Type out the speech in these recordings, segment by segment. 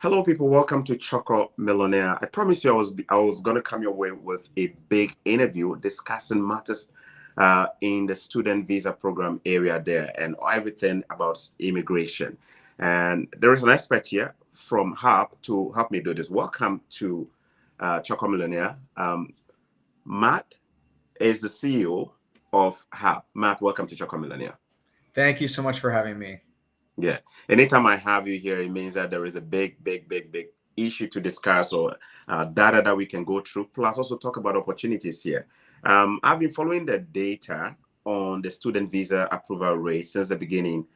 Hello, people. Welcome to Chorkor Millionaire. I promised you I was going to come your way with a big interview discussing matters in the student visa program area there and everything about immigration. And there is an expert here from Halp to help me do this. Welcome to Chorkor Millionaire. Matt is the CEO of Halp. Matt, welcome to Chorkor Millionaire. Thank you so much for having me. Yeah. Anytime I have you here, it means that there is a big issue to discuss or data that we can go through, plus also talk about opportunities here. I've been following the data on the student visa approval rate since the beginning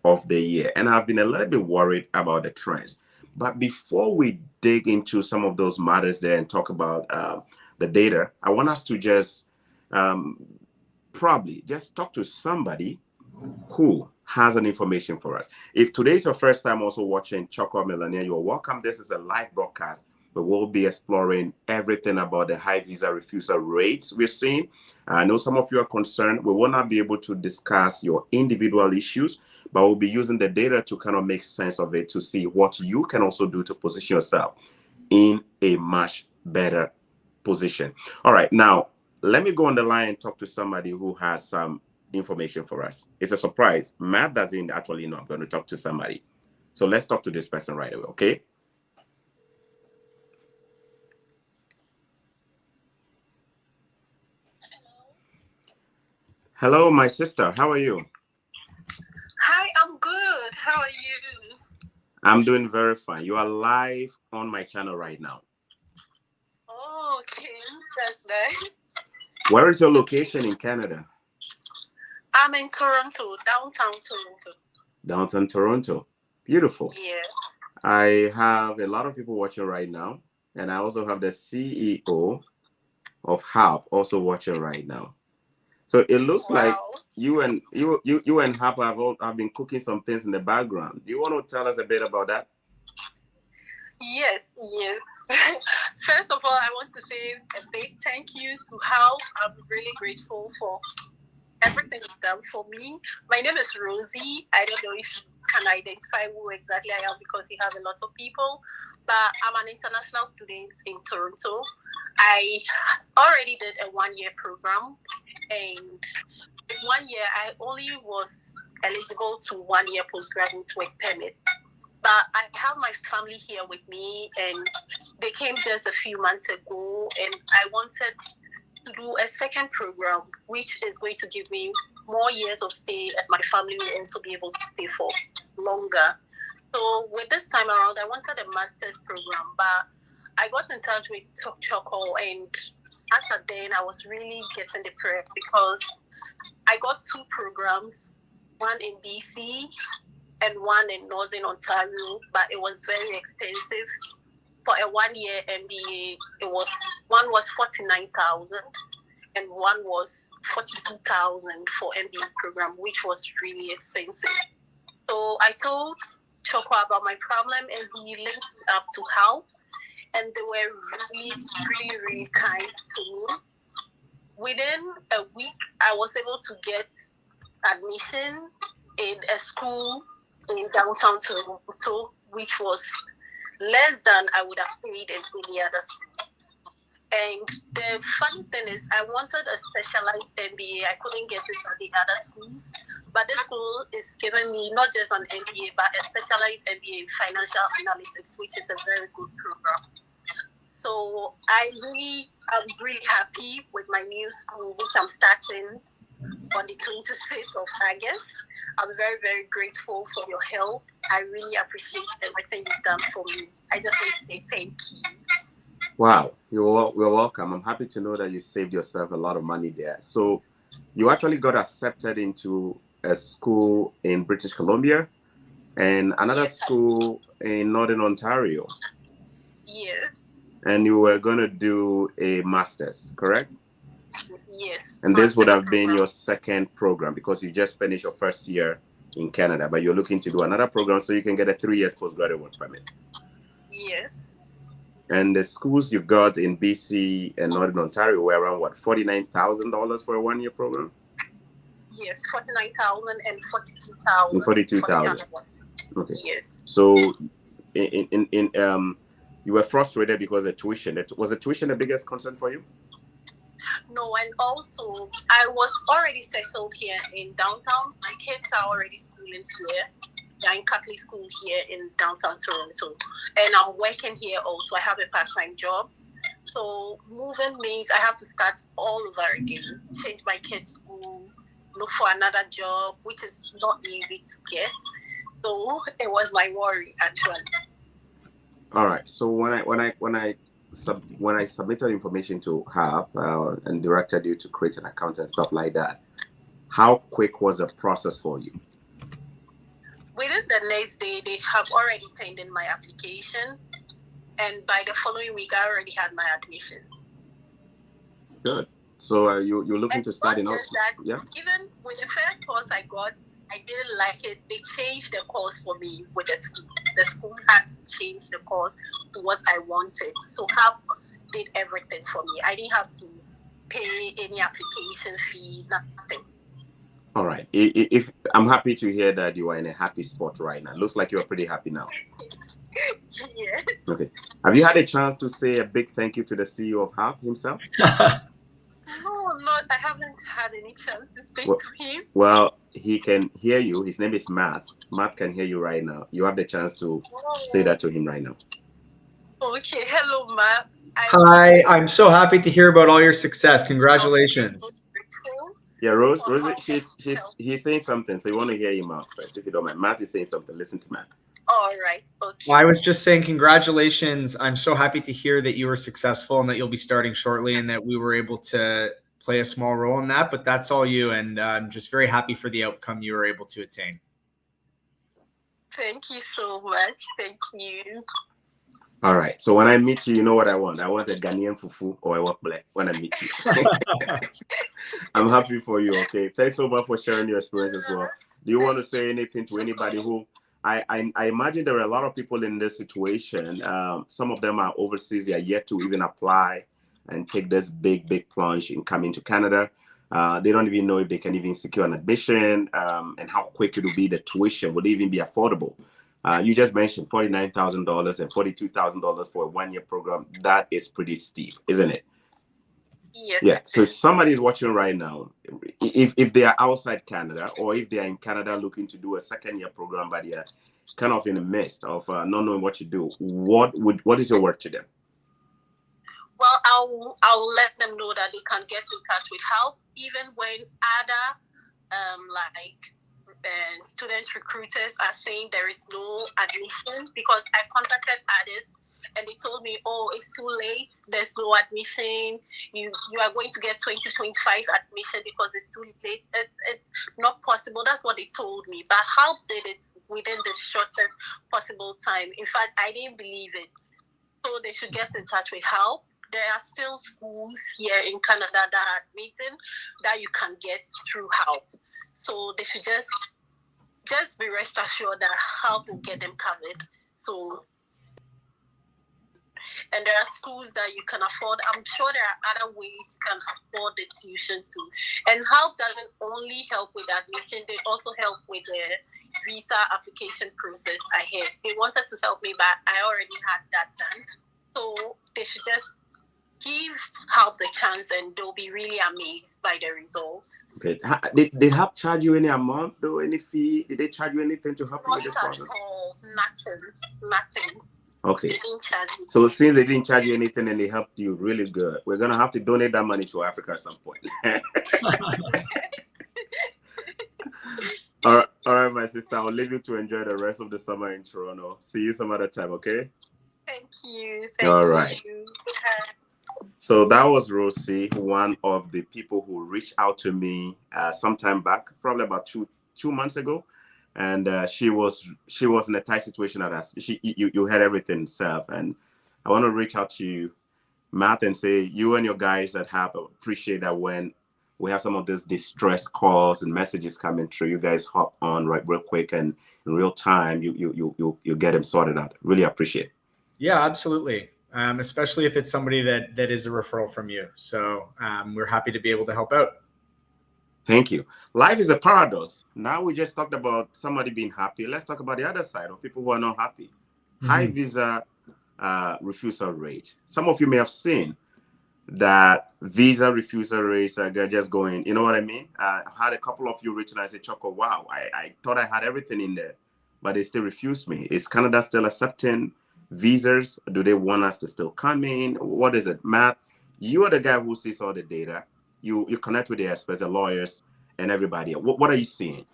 of the year, and I've been a little bit worried about the trends. But before we dig into some of those matters there and talk about the data, I want us to just um, probably just talk to somebody who has an information for us. If today is your first time also watching Chorkor Millionaire, you're welcome. This is a live broadcast, but we'll be exploring everything about the high visa refusal rates we're seeing. I know some of you are concerned. We will not be able to discuss your individual issues, but we'll be using the data to kind of make sense of it to see what you can also do to position yourself in a much better position. All right, now let me go on the line and talk to somebody who has some information for us. It's a surprise. Matt doesn't actually know I'm going to talk to somebody. So let's talk to this person right away, okay? Hello, my sister. How are you? Hi, I'm good. How are you? I'm doing very fine. You are live on my channel right now. Oh, okay, interesting. Where is your location in Canada? I'm in Toronto, downtown Toronto. Downtown Toronto. Beautiful. Yeah. I have a lot of people watching right now, and I also have the CEO of Halp also watching right now. So it looks like Wow. you and Halp have been cooking some things in the background. Do you want to tell us a bit about that? Yes, yes. First of all, I want to say a big thank you to Halp. I'm really grateful for everything you've done for me. My name is Rosie. I don't know if you can identify who exactly I am because you have a lot of people, but I'm an international student in Toronto. I already did a 1 year program, and in 1 year, I only was eligible to 1 year postgraduate work permit. But I have my family here with me, and they came just a few months ago, and I wanted to do a second program, which is going to give me more years of stay, and my family will also be able to stay for longer. So with this time around, I wanted a master's program, but I got in touch with Chorkor, and after then, I was really getting depressed because I got two programs, one in BC and one in Northern Ontario, but it was very expensive. For a 1 year MBA, one was 49,000 and one was 42,000 for MBA program, which was really expensive. So I told Chorkor about my problem, and he linked me up to Halp, and they were really kind to me. Within a week, I was able to get admission in a school in downtown Toronto, which was less than I would have paid in any other school. And the funny thing is, I wanted a specialized MBA. I couldn't get it at the other schools, but this school is giving me not just an MBA, but a specialized MBA in financial analytics, which is a very good program. So I'm really happy with my new school, which I'm starting on the 26th of August. I'm very grateful for your help. I really appreciate everything you've done for me. I just want to say thank you. Wow, you're welcome. I'm happy to know that you saved yourself a lot of money there. So you actually got accepted into a school in British Columbia and another Yes. school in Northern Ontario. Yes. And you were going to do a master's, correct? Yes. And this would Master's have been program. your second program because you just finished your first year in Canada, but you're looking to do another program so you can get a 3 years postgraduate work permit. Yes. And the schools you got in BC and Northern Ontario were around what, $49,000 for a 1 year program? Yes, 49,000 and 42,000 And for the 42,000. other one. Okay. Yes. So you were frustrated because of tuition. Was the tuition the biggest concern for you? No, and also I was already settled here in downtown. My kids are already schooling here. They're in Catholic school here in downtown Toronto, and I'm working here also. I have a part-time job. So moving means I have to start all over again, change my kids' school, look for another job, which is not easy to get. So it was my worry actually. All right. So when I submitted information to Halp and directed you to create an account and stuff like that, how quick was the process for you? Within the next day, they have already turned in my application, and by the following week, I already had my admission. Good. So you're looking And to start in not just that, yeah. even with the first course I got, I didn't like it. They changed the course for me with the school. The school had to change the course to what I wanted. So Halp did everything for me. I didn't have to pay any application fee, nothing. All right. If I'm happy to hear that you are in a happy spot right now. Looks like you're pretty happy now. Yes. Okay. Have you had a chance to say a big thank you to the CEO of Halp himself? No, not. I haven't had any chance to speak to him. Well, he can hear you. His name is Matt. Matt can hear you right now. You have the chance to say that to him right now. Okay. Hello, Matt. Hi. I'm so happy to hear about all your success. Congratulations. Yeah, Rosie, he's saying something, so you want to hear him out first, if you don't mind. Matt is saying something. Listen to Matt. All right. Okay. Well, I was just saying congratulations. I'm so happy to hear that you were successful and that you'll be starting shortly and that we were able to play a small role in that, but that's all you. And I'm just very happy for the outcome you were able to attain. Thank you so much. Thank you. All right. So when I meet you, you know what I want. I want a Ghanaian fufu or a wakble when I meet you. I'm happy for you. Okay. Thanks so much for sharing your experience as well. Do you want to say anything to anybody who I imagine there are a lot of people in this situation. Some of them are overseas. They are yet to even apply and take this big plunge in coming to Canada. They don't even know if they can even secure an admission and how quick it will be. The tuition will even be affordable. You just mentioned $49,000 and $42,000 for a one-year program. That is pretty steep, isn't it? Yes. Yeah. So if somebody is watching right now, if they are outside Canada or if they are in Canada looking to do a second-year program, but they are kind of in the midst of not knowing what to do, what is your word to them? Well, I'll let them know that they can get in touch with Halp, even when other student recruiters are saying there is no admission, because I contacted others and they told me, oh, it's too late, there's no admission, you are going to get 2025 admission because it's too late. It's not possible. That's what they told me. But Halp did it within the shortest possible time. In fact, I didn't believe it. So they should get in touch with Halp. There are still schools here in Canada that are admitting that you can get through Halp. So they should just be rest assured that Halp will get them covered. So, and there are schools that you can afford. I'm sure there are other ways you can afford the tuition too. And Halp doesn't only help with admission, they also help with the visa application process ahead. They wanted to help me, but I already had that done. So they should just give Halp the chance and they'll be really amazed by the results. Okay. Did Halp charge you any amount though, any fee? Did they charge you anything to help you with this process? Nothing. Okay. So since they didn't charge you anything and they helped you really good, we're gonna have to donate that money to Africa at some point. All right, my sister. I'll leave you to enjoy the rest of the summer in Toronto. See you some other time, okay? Thank you. All right. So that was Rosie, one of the people who reached out to me sometime back, probably about two months ago, and she was in a tight situation at us. You had everything set, and I want to reach out to you, Matt, and say you and your guys that Halp appreciate that when we have some of these distress calls and messages coming through, you guys hop on real quick and in real time you get them sorted out. Really appreciate it. Yeah, absolutely. Especially if it's somebody that is a referral from you. So we're happy to be able to help out. Thank you. Life is a paradox. Now we just talked about somebody being happy. Let's talk about the other side of people who are not happy. high visa refusal rate. Some of you may have seen that visa refusal rates are just going, you know what I mean? I had a couple of you reaching and I said, Chorkor, wow, I thought I had everything in there, but they still refuse me. Is Canada still accepting visas? Do they want us to still come in? What is it? Matt, you are the guy who sees all the data. You connect with the experts, the lawyers, and everybody. What are you seeing?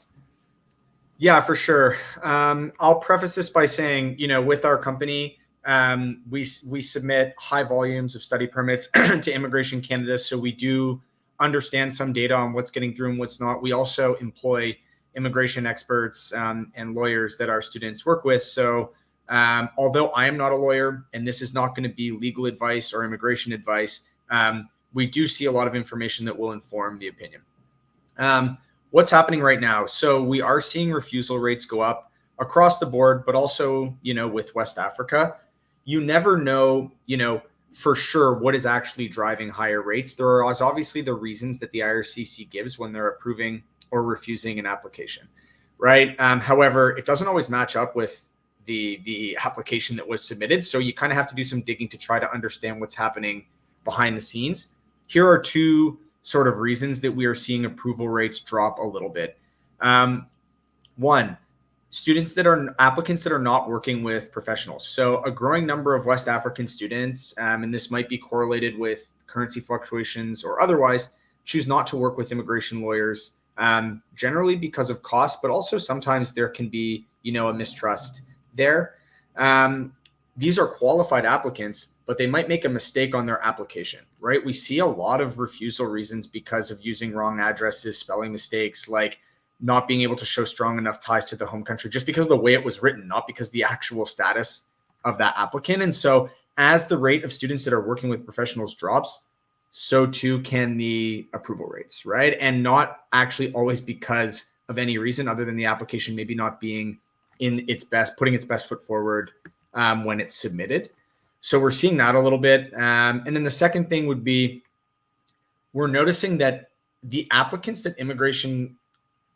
Yeah, for sure. I'll preface this by saying, with our company, we submit high volumes of study permits to Immigration Canada. So we do understand some data on what's getting through and what's not. We also employ immigration experts and lawyers that our students work with. So although I am not a lawyer and this is not going to be legal advice or immigration advice, we do see a lot of information that will inform the opinion. What's happening right now? So we are seeing refusal rates go up across the board, but also, with West Africa, you never know, for sure what is actually driving higher rates. There are obviously the reasons that the IRCC gives when they're approving or refusing an application, right? However, it doesn't always match up with the application that was submitted. So you kind of have to do some digging to try to understand what's happening behind the scenes. Here are two sort of reasons that we are seeing approval rates drop a little bit. One, applicants that are not working with professionals. So a growing number of West African students, and this might be correlated with currency fluctuations or otherwise, choose not to work with immigration lawyers, generally because of cost, but also sometimes there can be, a mistrust there. These are qualified applicants, but they might make a mistake on their application, right? We see a lot of refusal reasons because of using wrong addresses, spelling mistakes, like not being able to show strong enough ties to the home country, just because of the way it was written, not because the actual status of that applicant. And so as the rate of students that are working with professionals drops, so too can the approval rates, right? And not actually always because of any reason other than the application maybe not being in its best, putting its best foot forward when it's submitted. So we're seeing that a little bit. And then the second thing would be, we're noticing that the applicants that Immigration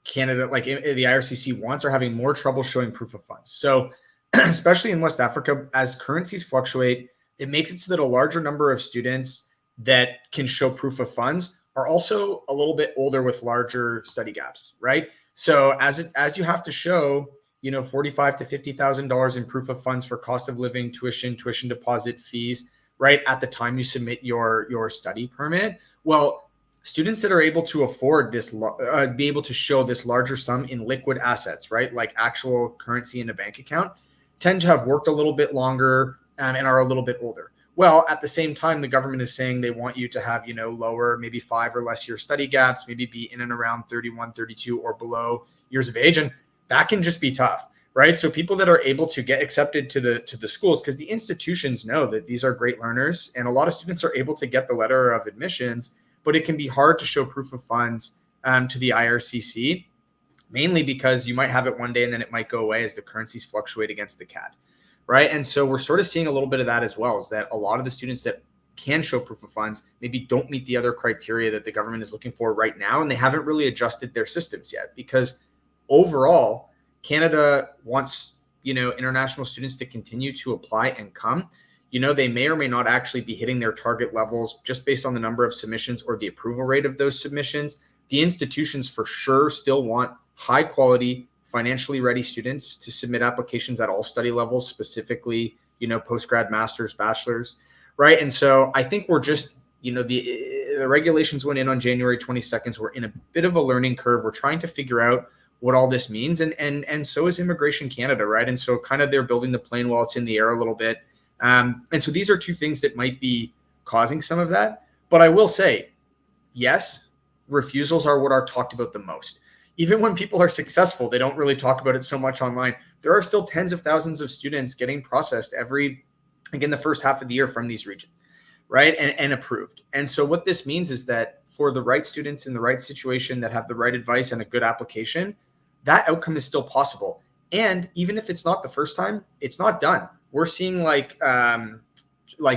Canada, like the IRCC wants, are having more trouble showing proof of funds. So especially in West Africa, as currencies fluctuate, it makes it so that a larger number of students that can show proof of funds are also a little bit older with larger study gaps, right? So as you have to show, $45,000 to $50,000 in proof of funds for cost of living, tuition deposit fees, right, at the time you submit your study permit. Well, students that are able to afford this, be able to show this larger sum in liquid assets, right, like actual currency in a bank account, tend to have worked a little bit longer and are a little bit older. Well, at the same time, the government is saying they want you to have, lower, maybe 5 or less year study gaps, maybe be in and around 31, 32 or below years of age. And that can just be tough, right? So people that are able to get accepted to the schools, because the institutions know that these are great learners, and a lot of students are able to get the letter of admissions, but it can be hard to show proof of funds to the IRCC, mainly because you might have it one day and then it might go away as the currencies fluctuate against the CAD, right? And so we're sort of seeing a little bit of that as well, is that a lot of the students that can show proof of funds maybe don't meet the other criteria that the government is looking for right now, and they haven't really adjusted their systems yet, because overall, Canada wants, international students to continue to apply and come. They may or may not actually be hitting their target levels just based on the number of submissions or the approval rate of those submissions. The institutions for sure still want high quality, financially ready students to submit applications at all study levels, specifically, postgrad, master's, bachelor's, right? And so I think we're just, the regulations went in on January 22nd. So we're in a bit of a learning curve. We're trying to figure out what all this means. And so is Immigration Canada, right? And so kind of they're building the plane while it's in the air a little bit. And so these are two things that might be causing some of that. But I will say, yes, refusals are what are talked about the most. Even when people are successful, they don't really talk about it so much online. There are still tens of thousands of students getting processed in the first half of the year from these regions, right? And approved. And so what this means is that for the right students in the right situation that have the right advice and a good application, that outcome is still possible. And even if it's not the first time, it's not done. We're seeing like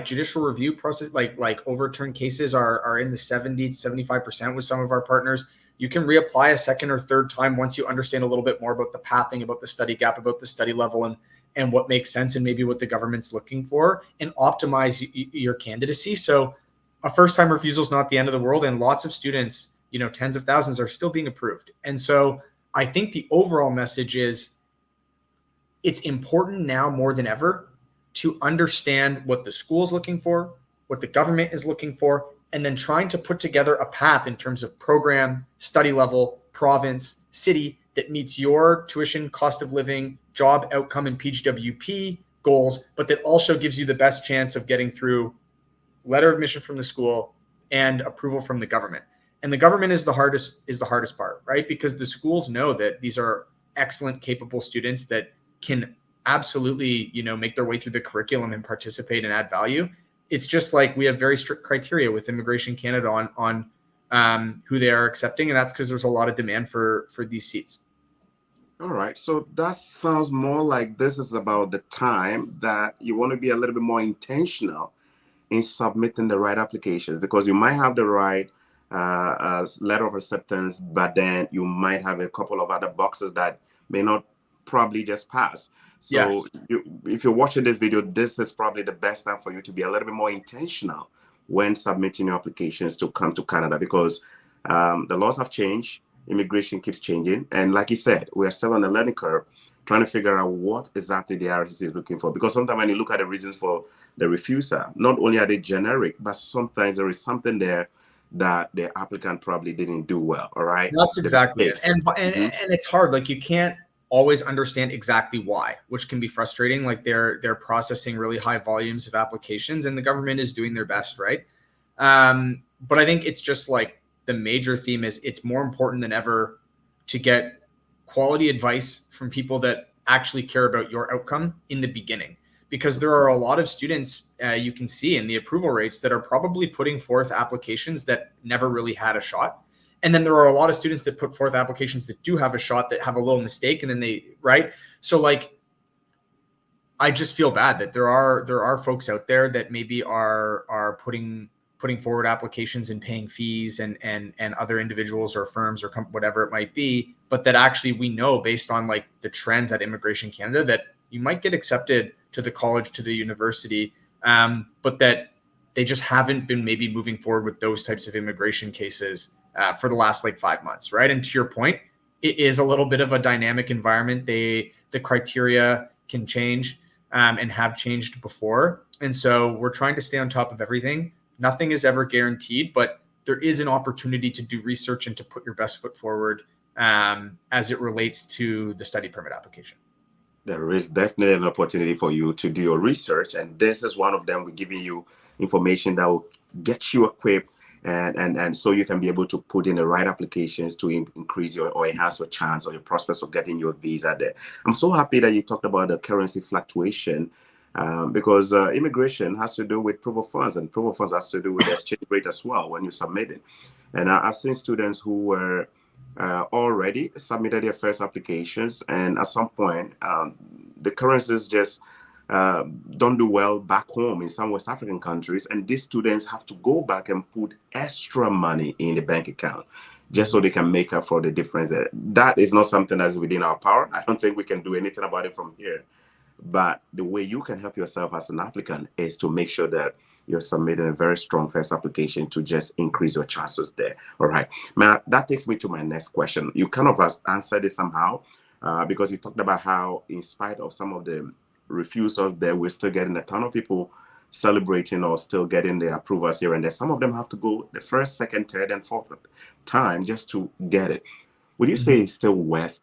judicial review process, like overturned cases are in the 70 to 75% with some of our partners. You can reapply a second or third time once you understand a little bit more about the pathing, about the study gap, about the study level, and what makes sense and maybe what the government's looking for, and optimize your candidacy. So a first-time refusal is not the end of the world, and lots of students, tens of thousands, are still being approved. And so I think the overall message is it's important now more than ever to understand what the school is looking for, what the government is looking for, and then trying to put together a path in terms of program, study level, province, city that meets your tuition, cost of living, job outcome, and PGWP goals, but that also gives you the best chance of getting through letter of admission from the school and approval from the government. And the government is the hardest part, right? Because the schools know that these are excellent, capable students that can absolutely, make their way through the curriculum and participate and add value. It's just like we have very strict criteria with Immigration Canada on who they are accepting, and that's because there's a lot of demand for these seats. All right, so that sounds more like this is about the time that you want to be a little bit more intentional in submitting the right applications, because you might have the right letter of acceptance, but then you might have a couple of other boxes that may not probably just pass. So Yes. if you're watching this video, this is probably the best time for you to be a little bit more intentional when submitting your applications to come to Canada, because the laws have changed, immigration keeps changing, and like you said, we are still on the learning curve, trying to figure out what exactly the RCC is looking for. Because sometimes when you look at the reasons for the refusal, not only are they generic, but sometimes there is something there that the applicant probably didn't do well. All right, that's exactly it. And it's hard. Like, you can't always understand exactly why, which can be frustrating. Like, they're processing really high volumes of applications, and the government is doing their best, right? But I think it's just like the major theme is it's more important than ever to get quality advice from people that actually care about your outcome in the beginning, because there are a lot of students you can see in the approval rates that are probably putting forth applications that never really had a shot. And then there are a lot of students that put forth applications that do have a shot that have a little mistake, and then right? So like, I just feel bad that there are folks out there that maybe are putting forward applications and paying fees and other individuals or firms or whatever it might be, but that actually we know based on like the trends at Immigration Canada that you might get accepted to the college, to the university, but that they just haven't been maybe moving forward with those types of immigration cases for the last like 5 months, right? And to your point, it is a little bit of a dynamic environment. The criteria can change and have changed before. And so we're trying to stay on top of everything. Nothing is ever guaranteed, but there is an opportunity to do research and to put your best foot forward as it relates to the study permit application. There is definitely an opportunity for you to do your research, and this is one of them. We're giving you information that will get you equipped, and so you can be able to put in the right applications to increase your or enhance your chance or your prospects of getting your visa there. I'm so happy that you talked about the currency fluctuation, because immigration has to do with proof of funds, and proof of funds has to do with the exchange rate as well when you submit it. And I've seen students who were already submitted their first applications, and at some point the currencies just don't do well back home in some West African countries, and these students have to go back and put extra money in the bank account just so they can make up for the difference. That is not something that's within our power. I don't think we can do anything about it from here. But the way you can help yourself as an applicant is to make sure that you're submitting a very strong first application to just increase your chances there. All right. Now, that takes me to my next question. You kind of answered it somehow because you talked about how, in spite of some of the refusals there, we're still getting a ton of people celebrating or still getting the approvals here and there. Some of them have to go the first, second, third, and fourth time just to get it. Would you say it's still worth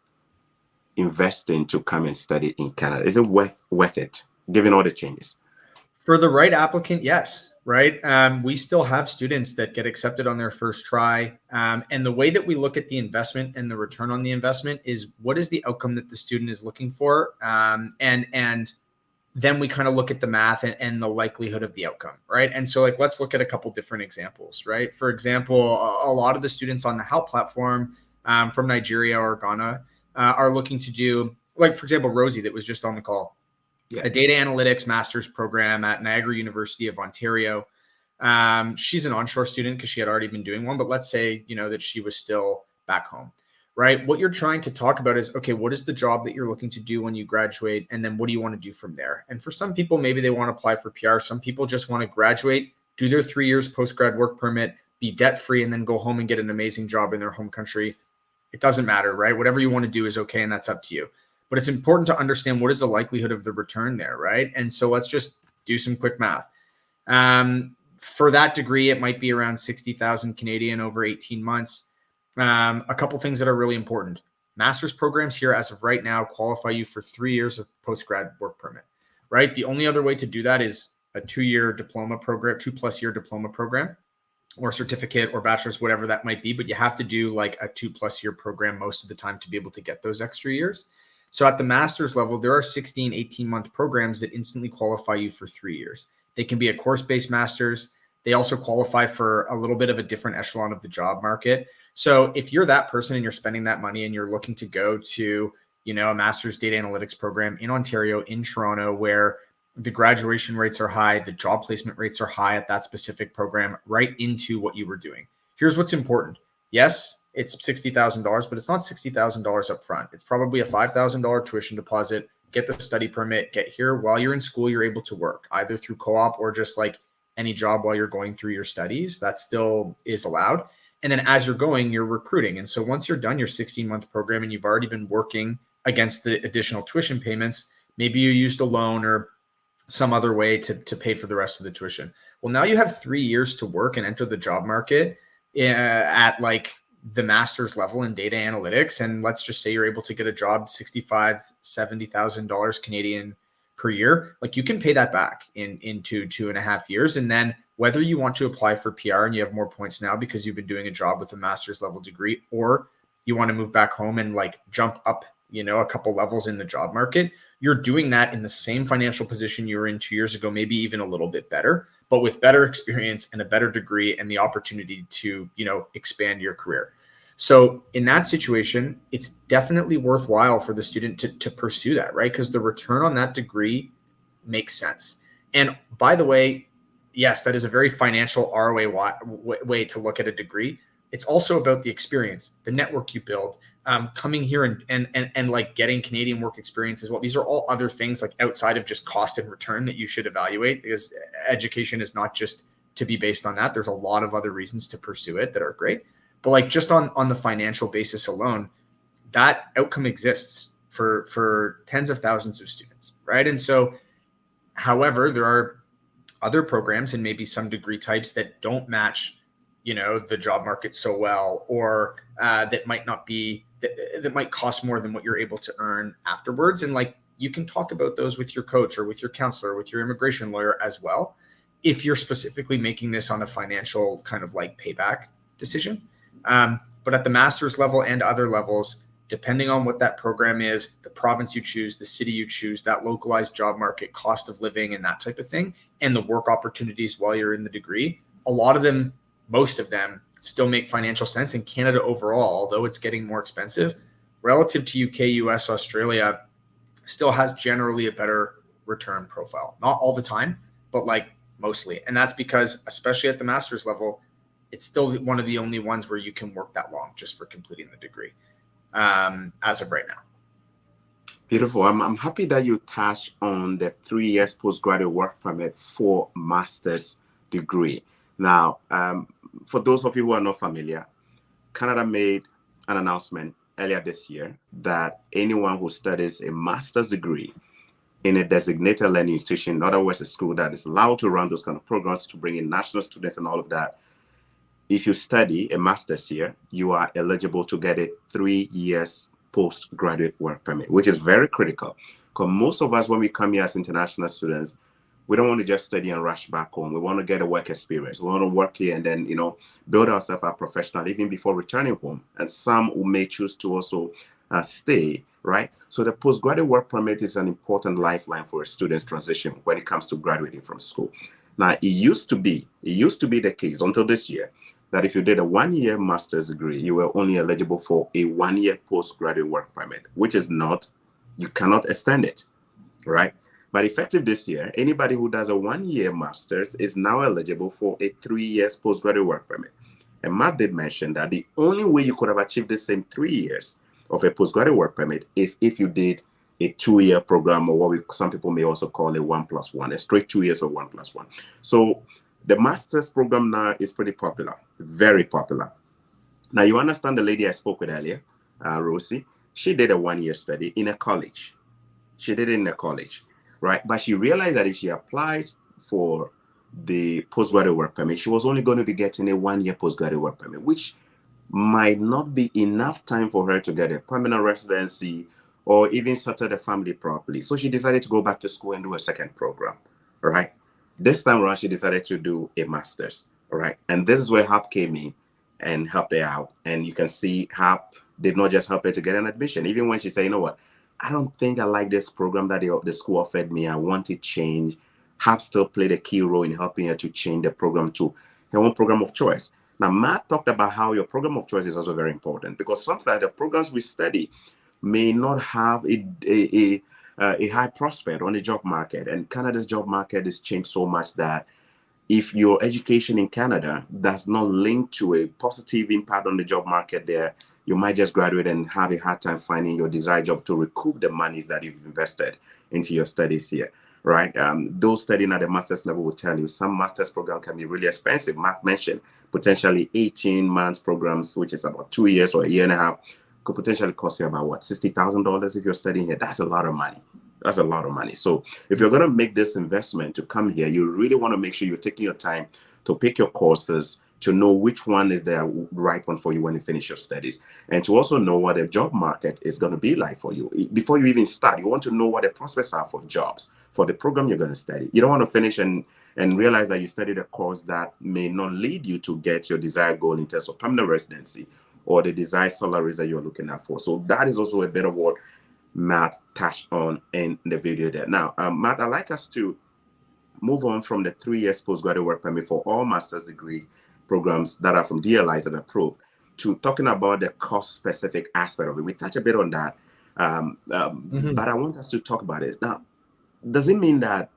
investing to come and study in Canada? Is it worth it, given all the changes? For the right applicant, yes. Right. We still have students that get accepted on their first try. And the way that we look at the investment and the return on the investment is what is the outcome that the student is looking for? And then we kind of look at the math and the likelihood of the outcome. Right. And so like, let's look at a couple different examples. Right. For example, a lot of the students on the Halp platform from Nigeria or Ghana are looking to do, like, for example, Rosie that was just on the call. Yeah. A data analytics master's program at Niagara University of Ontario. She's an onshore student because she had already been doing one, but let's say, that she was still back home. right? What you're trying to talk about is, okay, what is the job that you're looking to do when you graduate? And then what do you want to do from there? And for some people, maybe they want to apply for PR. Some people just want to graduate, do their 3 years post-grad work permit, be debt-free, and then go home and get an amazing job in their home country. It doesn't matter, right? Whatever you want to do is okay, and that's up to you. But it's important to understand what is the likelihood of the return there, right? And so let's just do some quick math. For that degree, it might be around 60,000 Canadian over 18 months. A couple things that are really important. Master's programs here as of right now qualify you for 3 years of post-grad work permit, right? The only other way to do that is a 2-year diploma program, 2+ year diploma program, or certificate or bachelor's, whatever that might be. But you have to do like a 2+ year program most of the time to be able to get those extra years. So at the master's level, there are 16, 18-month programs that instantly qualify you for 3 years. They can be a course-based master's. They also qualify for a little bit of a different echelon of the job market. So if you're that person and you're spending that money and you're looking to go to, a master's data analytics program in Ontario, in Toronto, where the graduation rates are high, the job placement rates are high at that specific program, right into what you were doing. Here's what's important. Yes, it's $60,000, but it's not $60,000 up front. It's probably a $5,000 tuition deposit, get the study permit, get here. While you're in school, you're able to work either through co-op or just like any job while you're going through your studies. That still is allowed. And then as you're going, you're recruiting. And so once you're done your 16-month program and you've already been working against the additional tuition payments, maybe you used a loan or some other way to pay for the rest of the tuition. Well, now you have 3 years to work and enter the job market at like the master's level in data analytics. And let's just say you're able to get a job, $65,000, $70,000 Canadian per year. Like you can pay that back in 2.5 years. And then whether you want to apply for PR and you have more points now because you've been doing a job with a master's level degree, or you want to move back home and like jump up, a couple levels in the job market, you're doing that in the same financial position you were in 2 years ago, maybe even a little bit better, but with better experience and a better degree and the opportunity to, expand your career. So in that situation, it's definitely worthwhile for the student to pursue that, right? Because the return on that degree makes sense. And by the way, yes, that is a very financial ROI way to look at a degree. It's also about the experience, the network you build, coming here and like getting Canadian work experience as well. These are all other things like outside of just cost and return that you should evaluate, because education is not just to be based on that. There's a lot of other reasons to pursue it that are great. But like just on the financial basis alone, that outcome exists for tens of thousands of students, right? And so, however, there are other programs and maybe some degree types that don't match, the job market so well, or that might not be, that might cost more than what you're able to earn afterwards. And like, you can talk about those with your coach or with your counselor, or with your immigration lawyer as well, if you're specifically making this on a financial kind of like payback decision. But at the master's level and other levels, depending on what that program is, the province you choose, the city you choose, that localized job market, cost of living and that type of thing, and the work opportunities while you're in the degree, a lot of them, most of them still make financial sense. In Canada overall, although it's getting more expensive, relative to UK, US, Australia, still has generally a better return profile. Not all the time, but like mostly. And that's because, especially at the master's level, it's still one of the only ones where you can work that long just for completing the degree, as of right now. Beautiful. I'm happy that you touched on the 3 years postgraduate work permit for master's degree. Now, for those of you who are not familiar, Canada made an announcement earlier this year that anyone who studies a master's degree in a designated learning institution, in other words, a school that is allowed to run those kind of programs to bring in national students and all of that, if you study a master's here, you are eligible to get a 3 years postgraduate work permit, which is very critical. Because most of us, when we come here as international students, we don't want to just study and rush back home. We want to get a work experience. We want to work here and then, build ourselves up professionally even before returning home. And some who may choose to also stay, right? So the postgraduate work permit is an important lifeline for a student's transition when it comes to graduating from school. Now, it used to be the case until this year that if you did a 1 year master's degree, you were only eligible for a 1 year postgraduate work permit, which is not, you cannot extend it, right? But effective this year, anybody who does a 1 year master's is now eligible for a 3 years postgraduate work permit. And Matt did mention that the only way you could have achieved the same 3 years of a postgraduate work permit is if you did a 2-year program, or what some people may also call a 1+1, a straight 2 years of 1+1. So the master's program now is pretty popular, very popular. Now, you understand the lady I spoke with earlier, Rosie, she did a 1-year study in a college. She did it in a college, right? But she realized that if she applies for the postgraduate work permit, she was only going to be getting a 1-year postgraduate work permit, which might not be enough time for her to get a permanent residency or even settle the family properly. So she decided to go back to school and do a second program, right? This time around, she decided to do a master's, right? And this is where Halp came in and helped her out. And you can see Halp did not just help her to get an admission. Even when she said, you know what, I don't think I like this program that the school offered me. I want it changed. Halp still played a key role in helping her to change the program to her own program of choice. Now, Matt talked about how your program of choice is also very important, because sometimes the programs we study may not have a high prospect on the job market. And Canada's job market has changed so much that if your education in Canada does not link to a positive impact on the job market there, you might just graduate and have a hard time finding your desired job to recoup the monies that you've invested into your studies here, right? Those studying at the master's level will tell you some master's program can be really expensive. Mark mentioned potentially 18 months programs, which is about 2 years or a year and a half, could potentially cost you about, what, $60,000 if you're studying here. That's a lot of money. That's a lot of money. So if you're going to make this investment to come here, you really want to make sure you're taking your time to pick your courses, to know which one is the right one for you when you finish your studies, and to also know what the job market is going to be like for you. Before you even start, you want to know what the prospects are for jobs, for the program you're going to study. You don't want to finish and realize that you studied a course that may not lead you to get your desired goal in terms of permanent residency or the desired salaries that you're looking at for. So that is also a bit of what Matt touched on in the video there. Now, Matt, I'd like us to move on from the 3 years postgraduate work permit for all master's degree programs that are from DLIs and approved to talking about the cost-specific aspect of it. We touch a bit on that, but I want us to talk about it. Now, does it mean that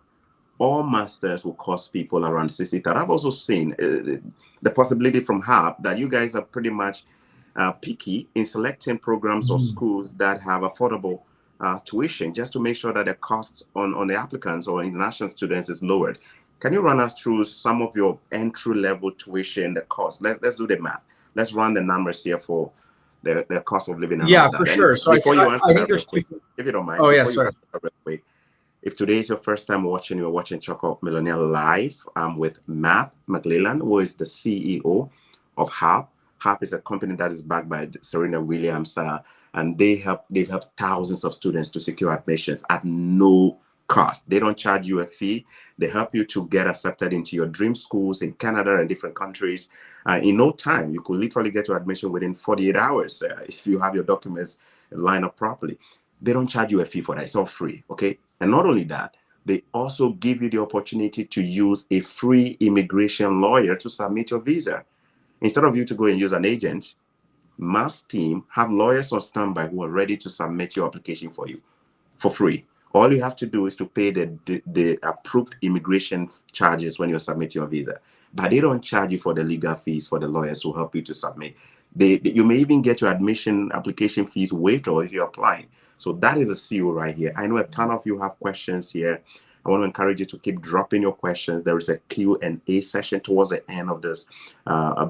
all masters will cost people around 60,000? I've also seen the possibility from Halp that you guys are pretty much picky in selecting programs or schools that have affordable tuition, just to make sure that the costs on the applicants or international students is lowered. Can you run us through some of your entry-level tuition, the cost? Let's do the math. Let's run the numbers here for the cost of living. Yeah, for sure. So before you answer that, real quick, two... if you don't mind. Oh, yeah, sorry. Real quick, if today is your first time watching, you're watching Chorkor Millionaire Live. I'm with Matt McLellan, who is the CEO of Halp. Halp is a company that is backed by Serena Williams, and they've helped thousands of students to secure admissions at no cost. They don't charge you a fee. They help you to get accepted into your dream schools in Canada and different countries. In no time, you could literally get your admission within 48 hours if you have your documents lined up properly. They don't charge you a fee for that. It's all free, okay? And not only that, they also give you the opportunity to use a free immigration lawyer to submit your visa. Instead of you to go and use an agent, Matt's team have lawyers on standby who are ready to submit your application for you for free. All you have to do is to pay the approved immigration charges when you're submitting your visa. But they don't charge you for the legal fees for the lawyers who help you to submit. You may even get your admission application fees waived or if you're applying. So that is a seal right here. I know a ton of you have questions here. I want to encourage you to keep dropping your questions. There is a Q&A session towards the end of this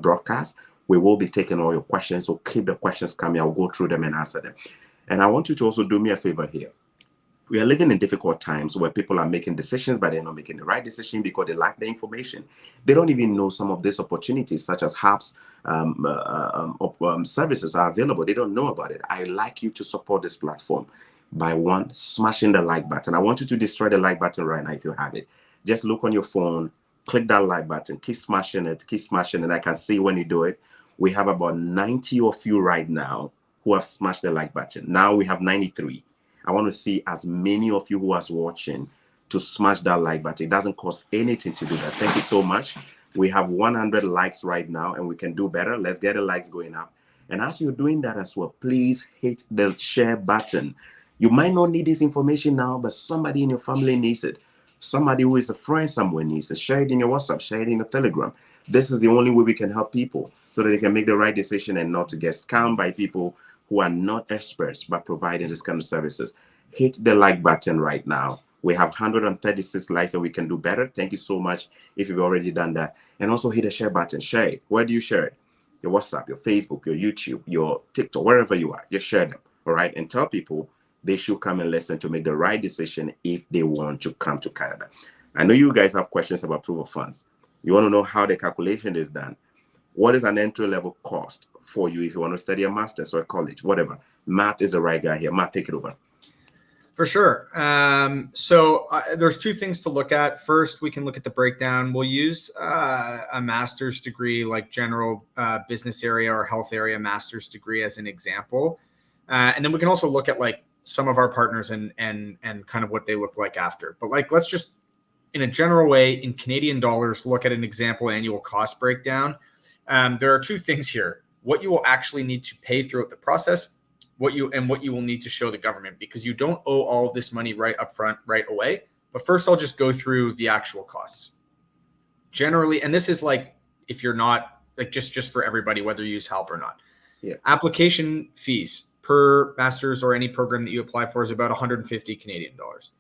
broadcast. We will be taking all your questions, so keep the questions coming. I'll go through them and answer them. And I want you to also do me a favor here. We are living in difficult times where people are making decisions, but they're not making the right decision because they lack the information. They don't even know some of these opportunities, such as Halp's services are available. They don't know about it. I like you to support this platform by one, smashing the like button. I want you to destroy the like button right now if you have it. Just look on your phone, click that like button, keep smashing it, and I can see when you do it. We have about 90 of you right now who have smashed the like button. Now we have 93. I want to see as many of you who are watching to smash that like button. It doesn't cost anything to do that. Thank you so much. We have 100 likes right now, and we can do better. Let's get the likes going up. And as you're doing that as well, please hit the share button. You might not need this information now, but somebody in your family needs it. Somebody who is a friend somewhere needs it. Share it in your WhatsApp, share it in your Telegram. This is the only way we can help people so that they can make the right decision and not to get scammed by people who are not experts but providing this kind of services. Hit the like button right now. We have 136 likes and we can do better. Thank you so much if you've already done that. And also hit the share button. Share it. Where do you share it? Your WhatsApp, your Facebook, your YouTube, your TikTok, wherever you are. Just share them. All right. And tell people they should come and listen to make the right decision if they want to come to Canada. I know you guys have questions about proof of funds. You want to know how the calculation is done. What is an entry level cost for you if you want to study a master's or a college, whatever? Matt is the right guy here. Matt, take it over. For sure. So there's two things to look at. First, we can look at the breakdown. We'll use a master's degree, like general business area or health area master's degree as an example. And then we can also look at like some of our partners and kind of what they look like after. But like, let's just, in a general way, in Canadian dollars, look at an example annual cost breakdown. There are two things here: what you will actually need to pay throughout the process, what you will need to show the government, because you don't owe all of this money right up front, right away. But first, I'll just go through the actual costs. Generally, and this is like, if you're not, like, just for everybody, whether you use Halp or not. Yeah. Application fees per master's or any program that you apply for is about 150 Canadian dollars.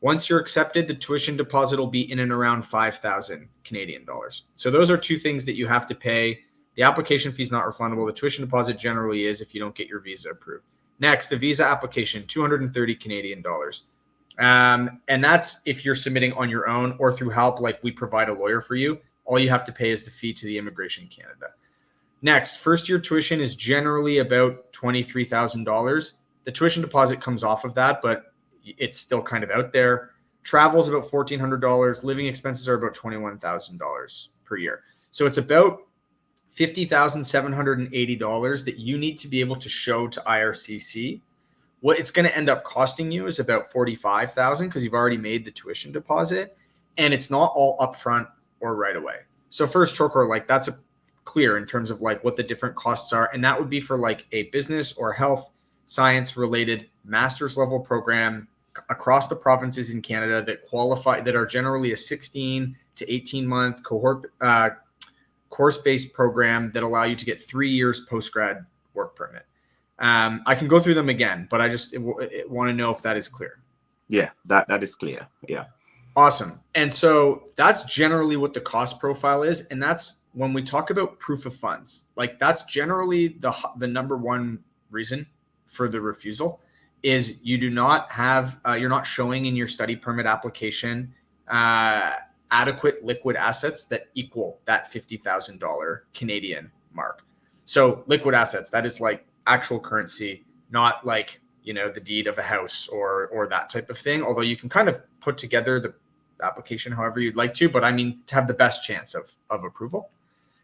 Once you're accepted, the tuition deposit will be in and around 5,000 Canadian dollars. So those are two things that you have to pay. The application fee is not refundable. The tuition deposit generally is if you don't get your visa approved. Next, the visa application, 230 Canadian dollars. And that's if you're submitting on your own or through Halp, like we provide a lawyer for you. All you have to pay is the fee to the Immigration Canada. Next, first year tuition is generally about $23,000. The tuition deposit comes off of that, but it's still kind of out there. Travel is about $1,400. Living expenses are about $21,000 per year. So it's about $50,780 that you need to be able to show to IRCC. What it's going to end up costing you is about $45,000 because you've already made the tuition deposit, and it's not all upfront or right away. So first, Chorkor, like that's clear in terms of like what the different costs are, and that would be for like a business or health science related master's level program across the provinces in Canada that qualify, that are generally a 16 to 18 month cohort course-based program that allow you to get 3 years post-grad work permit. I can go through them again, but I just want to know if that is clear. Yeah, that is clear. Yeah. Awesome. And so that's generally what the cost profile is. And that's when we talk about proof of funds, like that's generally the number one reason for the refusal is you do not have, you're not showing in your study permit application adequate liquid assets that equal that $50,000 Canadian mark. So liquid assets, that is like actual currency, not like, you know, the deed of a house or that type of thing. Although you can kind of put together the application however you'd like to, but I mean, to have the best chance of approval,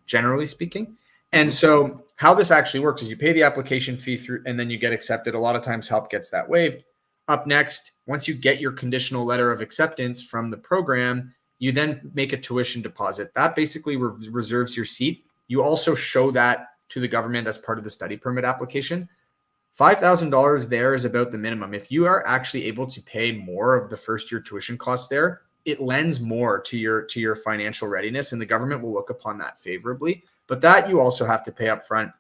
generally speaking. And so how this actually works is you pay the application fee through, and then you get accepted. A lot of times Halp gets that waived. Up next, once you get your conditional letter of acceptance from the program, you then make a tuition deposit. That basically reserves your seat. You also show that to the government as part of the study permit application. $5,000 there is about the minimum. If you are actually able to pay more of the first year tuition costs there, it lends more to your financial readiness, and the government will look upon that favorably. But that you also have to pay up front.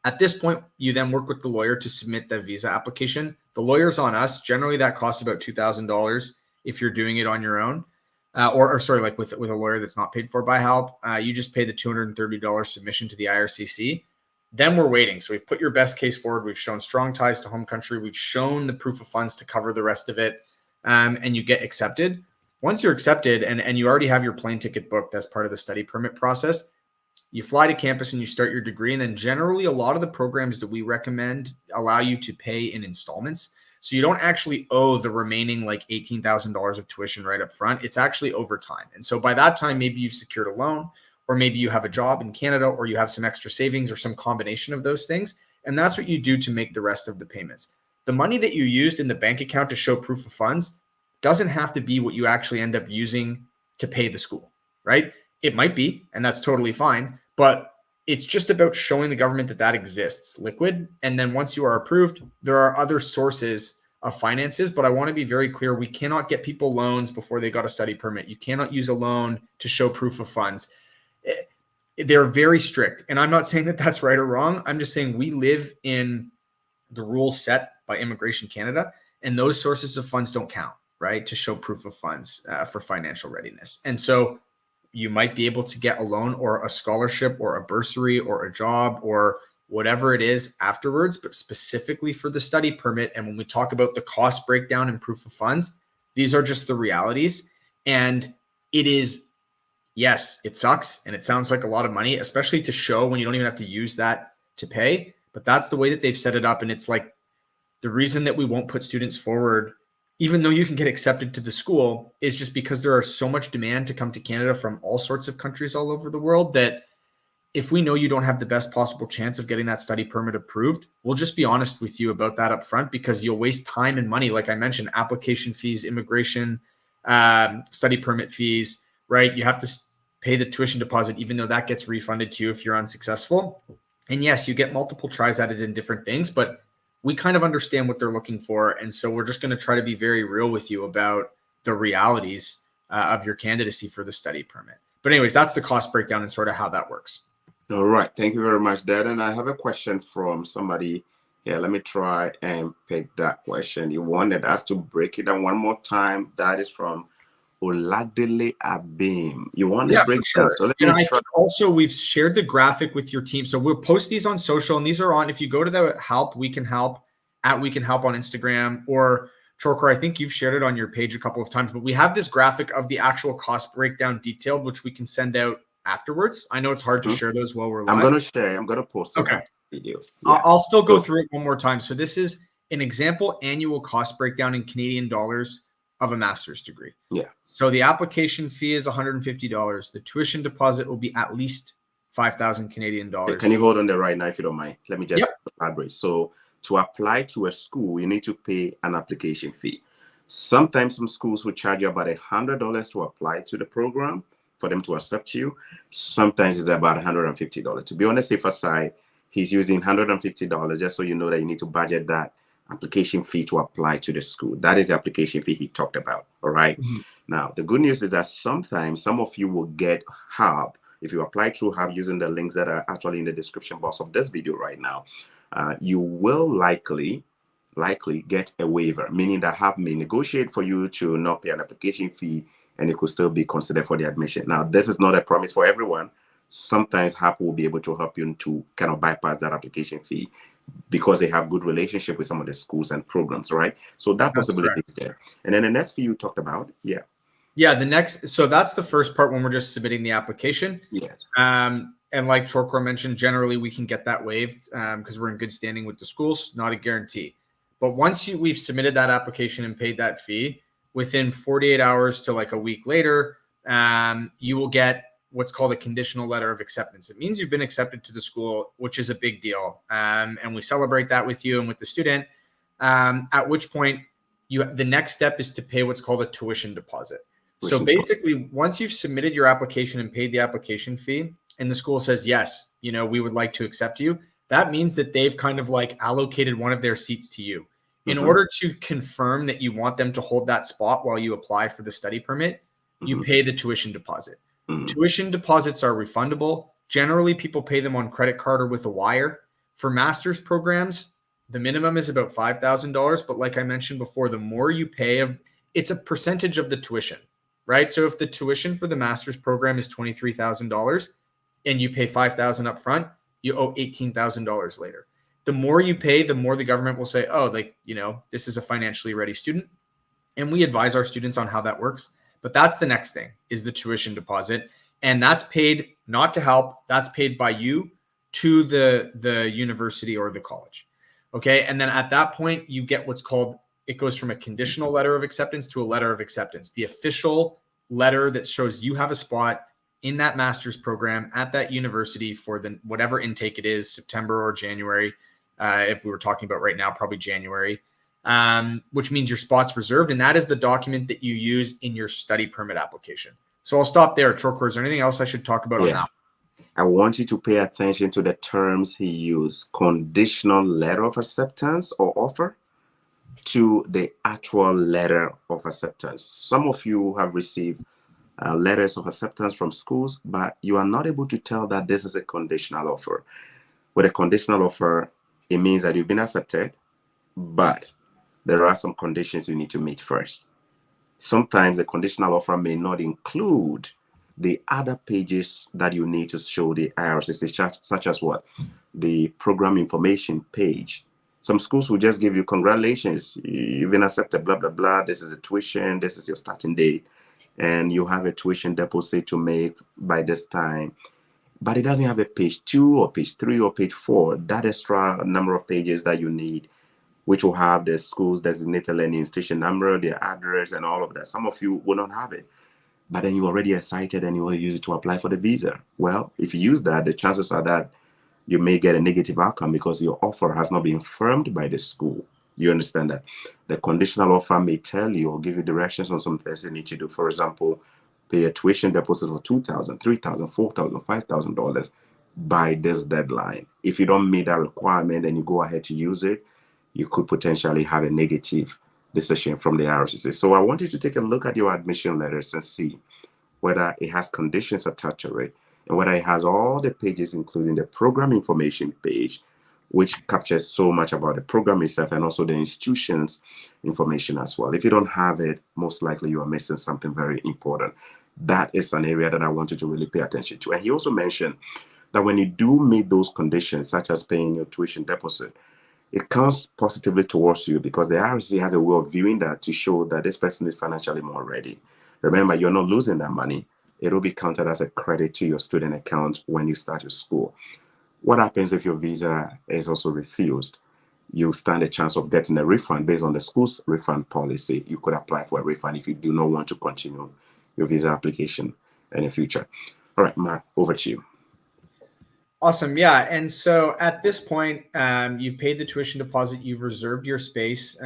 At this point, you then work with the lawyer to submit the visa application. The lawyer's on us. Generally, that costs about $2,000 if you're doing it on your own. Or sorry, like with a lawyer that's not paid for by Halp, you just pay the $230 submission to the IRCC. Then we're waiting. So we've put your best case forward. We've shown strong ties to home country. We've shown the proof of funds to cover the rest of it, and you get accepted. Once you're accepted and you already have your plane ticket booked as part of the study permit process, you fly to campus and you start your degree. And then generally, a lot of the programs that we recommend allow you to pay in installments. So you don't actually owe the remaining like $18,000 of tuition right up front. It's actually over time. And so by that time, maybe you've secured a loan, or maybe you have a job in Canada, or you have some extra savings or some combination of those things. And that's what you do to make the rest of the payments. The money that you used in the bank account to show proof of funds doesn't have to be what you actually end up using to pay the school, right? It might be, and that's totally fine, but it's just about showing the government that exists liquid. And then once you are approved, there are other sources of finances, but I want to be very clear. We cannot get people loans before they got a study permit. You cannot use a loan to show proof of funds. They're very strict. And I'm not saying that that's right or wrong. I'm just saying we live in the rules set by Immigration Canada, and those sources of funds don't count, right, to show proof of funds for financial readiness. And so you might be able to get a loan or a scholarship or a bursary or a job or whatever it is afterwards, but specifically for the study permit. And when we talk about the cost breakdown and proof of funds, these are just the realities. And it is, yes, it sucks. And it sounds like a lot of money, especially to show when you don't even have to use that to pay. But that's the way that they've set it up. And it's like the reason that we won't put students forward, even though you can get accepted to the school, is just because there are so much demand to come to Canada from all sorts of countries all over the world that if we know you don't have the best possible chance of getting that study permit approved, we'll just be honest with you about that up front, because you'll waste time and money. Like I mentioned, application fees, immigration, study permit fees, right? You have to pay the tuition deposit, even though that gets refunded to you if you're unsuccessful. And yes, you get multiple tries at it in different things, but we kind of understand what they're looking for. And so we're just going to try to be very real with you about the realities of your candidacy for the study permit. But anyways, that's the cost breakdown and sort of how that works. All right. Thank you very much, Dad. And I have a question from somebody here. Let me try and pick that question. You wanted us to break it down one more time. That is from Oladele Abim. You want to break sure. down? So and I think also we've shared the graphic with your team. So we'll post these on social, and these are on, if you go to the Halp, We Can Help, at We Can Help on Instagram, or Chorkor, I think you've shared it on your page a couple of times, but we have this graphic of the actual cost breakdown detailed, which we can send out afterwards. I know it's hard to share those while we're live. I'm going to share. I'm going to post okay. videos. Yeah. I'll still go through it one more time. So this is an example annual cost breakdown in Canadian dollars of a master's degree. Yeah. So the application fee is $150. The tuition deposit will be at least 5,000 Canadian dollars. Can you hold on there right now if you don't mind? Let me just elaborate. So to apply to a school, you need to pay an application fee. Sometimes some schools will charge you about $100 to apply to the program for them to accept you. Sometimes it's about $150. To be on the safer side, he's using $150 just so you know that you need to budget that application fee to apply to the school. That is the application fee he talked about. All right. Mm-hmm. Now, the good news is that sometimes some of you will get Halp. If you apply through Halp using the links that are actually in the description box of this video right now, you will likely get a waiver, meaning that Halp may negotiate for you to not pay an application fee and it could still be considered for the admission. Now, this is not a promise for everyone. Sometimes Halp will be able to help you to kind of bypass that application fee because they have good relationship with some of the schools and programs, right? So that possibility is there. And then the next fee you talked about, the next, so that's the first part when we're just submitting the application. Yes. And like Chorkor mentioned, generally we can get that waived because we're in good standing with the schools, not a guarantee. But once we've submitted that application and paid that fee, within 48 hours to like a week later, you will get what's called a conditional letter of acceptance. It means you've been accepted to the school, which is a big deal. And we celebrate that with you and with the student, at which point the next step is to pay what's called a tuition deposit. So basically, once you've submitted your application and paid the application fee and the school says, yes, we would like to accept you, that means that they've kind of like allocated one of their seats to you. In order to confirm that you want them to hold that spot while you apply for the study permit, you pay the tuition deposit. Tuition deposits are refundable. Generally, people pay them on credit card or with a wire. For master's programs, the minimum is about $5,000. But like I mentioned before, the more you pay, it's a percentage of the tuition, right? So if the tuition for the master's program is $23,000 and you pay $5,000 up front, you owe $18,000 later. The more you pay, the more the government will say, oh, this is a financially ready student. And we advise our students on how that works. But that's the next thing, is the tuition deposit. And that's paid not to Halp. That's paid by you to the university or the college. Okay. And then at that point, you get what's called, it goes from a conditional letter of acceptance to a letter of acceptance, the official letter that shows you have a spot in that master's program at that university for the whatever intake it is, September or January. If we were talking about right now, probably January, which means your spot's reserved. And that is the document that you use in your study permit application. So I'll stop there. Chorkor, is there anything else I should talk about on that? I want you to pay attention to the terms he used. Conditional letter of acceptance or offer. to the actual letter of acceptance. Some of you have received letters of acceptance from schools, but you are not able to tell that this is a conditional offer. With a conditional offer, it means that you've been accepted, but there are some conditions you need to meet first. Sometimes the conditional offer may not include the other pages that you need to show the IRCC, such as what? The program information page. Some schools will just give you, congratulations, you've been accepted, blah, blah, blah. This is the tuition, this is your starting date, and you have a tuition deposit to make by this time. But it doesn't have a page 2 or page 3 or page 4, that extra number of pages that you need, which will have the school's designated learning institution number, their address, and all of that. Some of you will not have it, but then you're already excited and you want to use it to apply for the visa. Well, if you use that, the chances are that you may get a negative outcome because your offer has not been firmed by the school. You understand that? The conditional offer may tell you or give you directions on some things you need to do. For example, pay a tuition deposit of $2,000, $3,000, $4,000, $5,000 by this deadline. If you don't meet that requirement and you go ahead to use it, you could potentially have a negative decision from the IRCC. So I want you to take a look at your admission letters and see whether it has conditions attached to it and whether it has all the pages, including the program information page, which captures so much about the program itself and also the institution's information as well. If you don't have it, most likely you are missing something very important. That is an area that I want you to really pay attention to. And he also mentioned that when you do meet those conditions, such as paying your tuition deposit, it counts positively towards you because the IRC has a way of viewing that to show that this person is financially more ready. Remember, you're not losing that money. It will be counted as a credit to your student account when you start your school. What happens if your visa is also refused? You stand a chance of getting a refund based on the school's refund policy. You could apply for a refund if you do not want to continue your visa application in the future. All right, Mark, over to you. Awesome. Yeah. And so at this point, you've paid the tuition deposit, you've reserved your space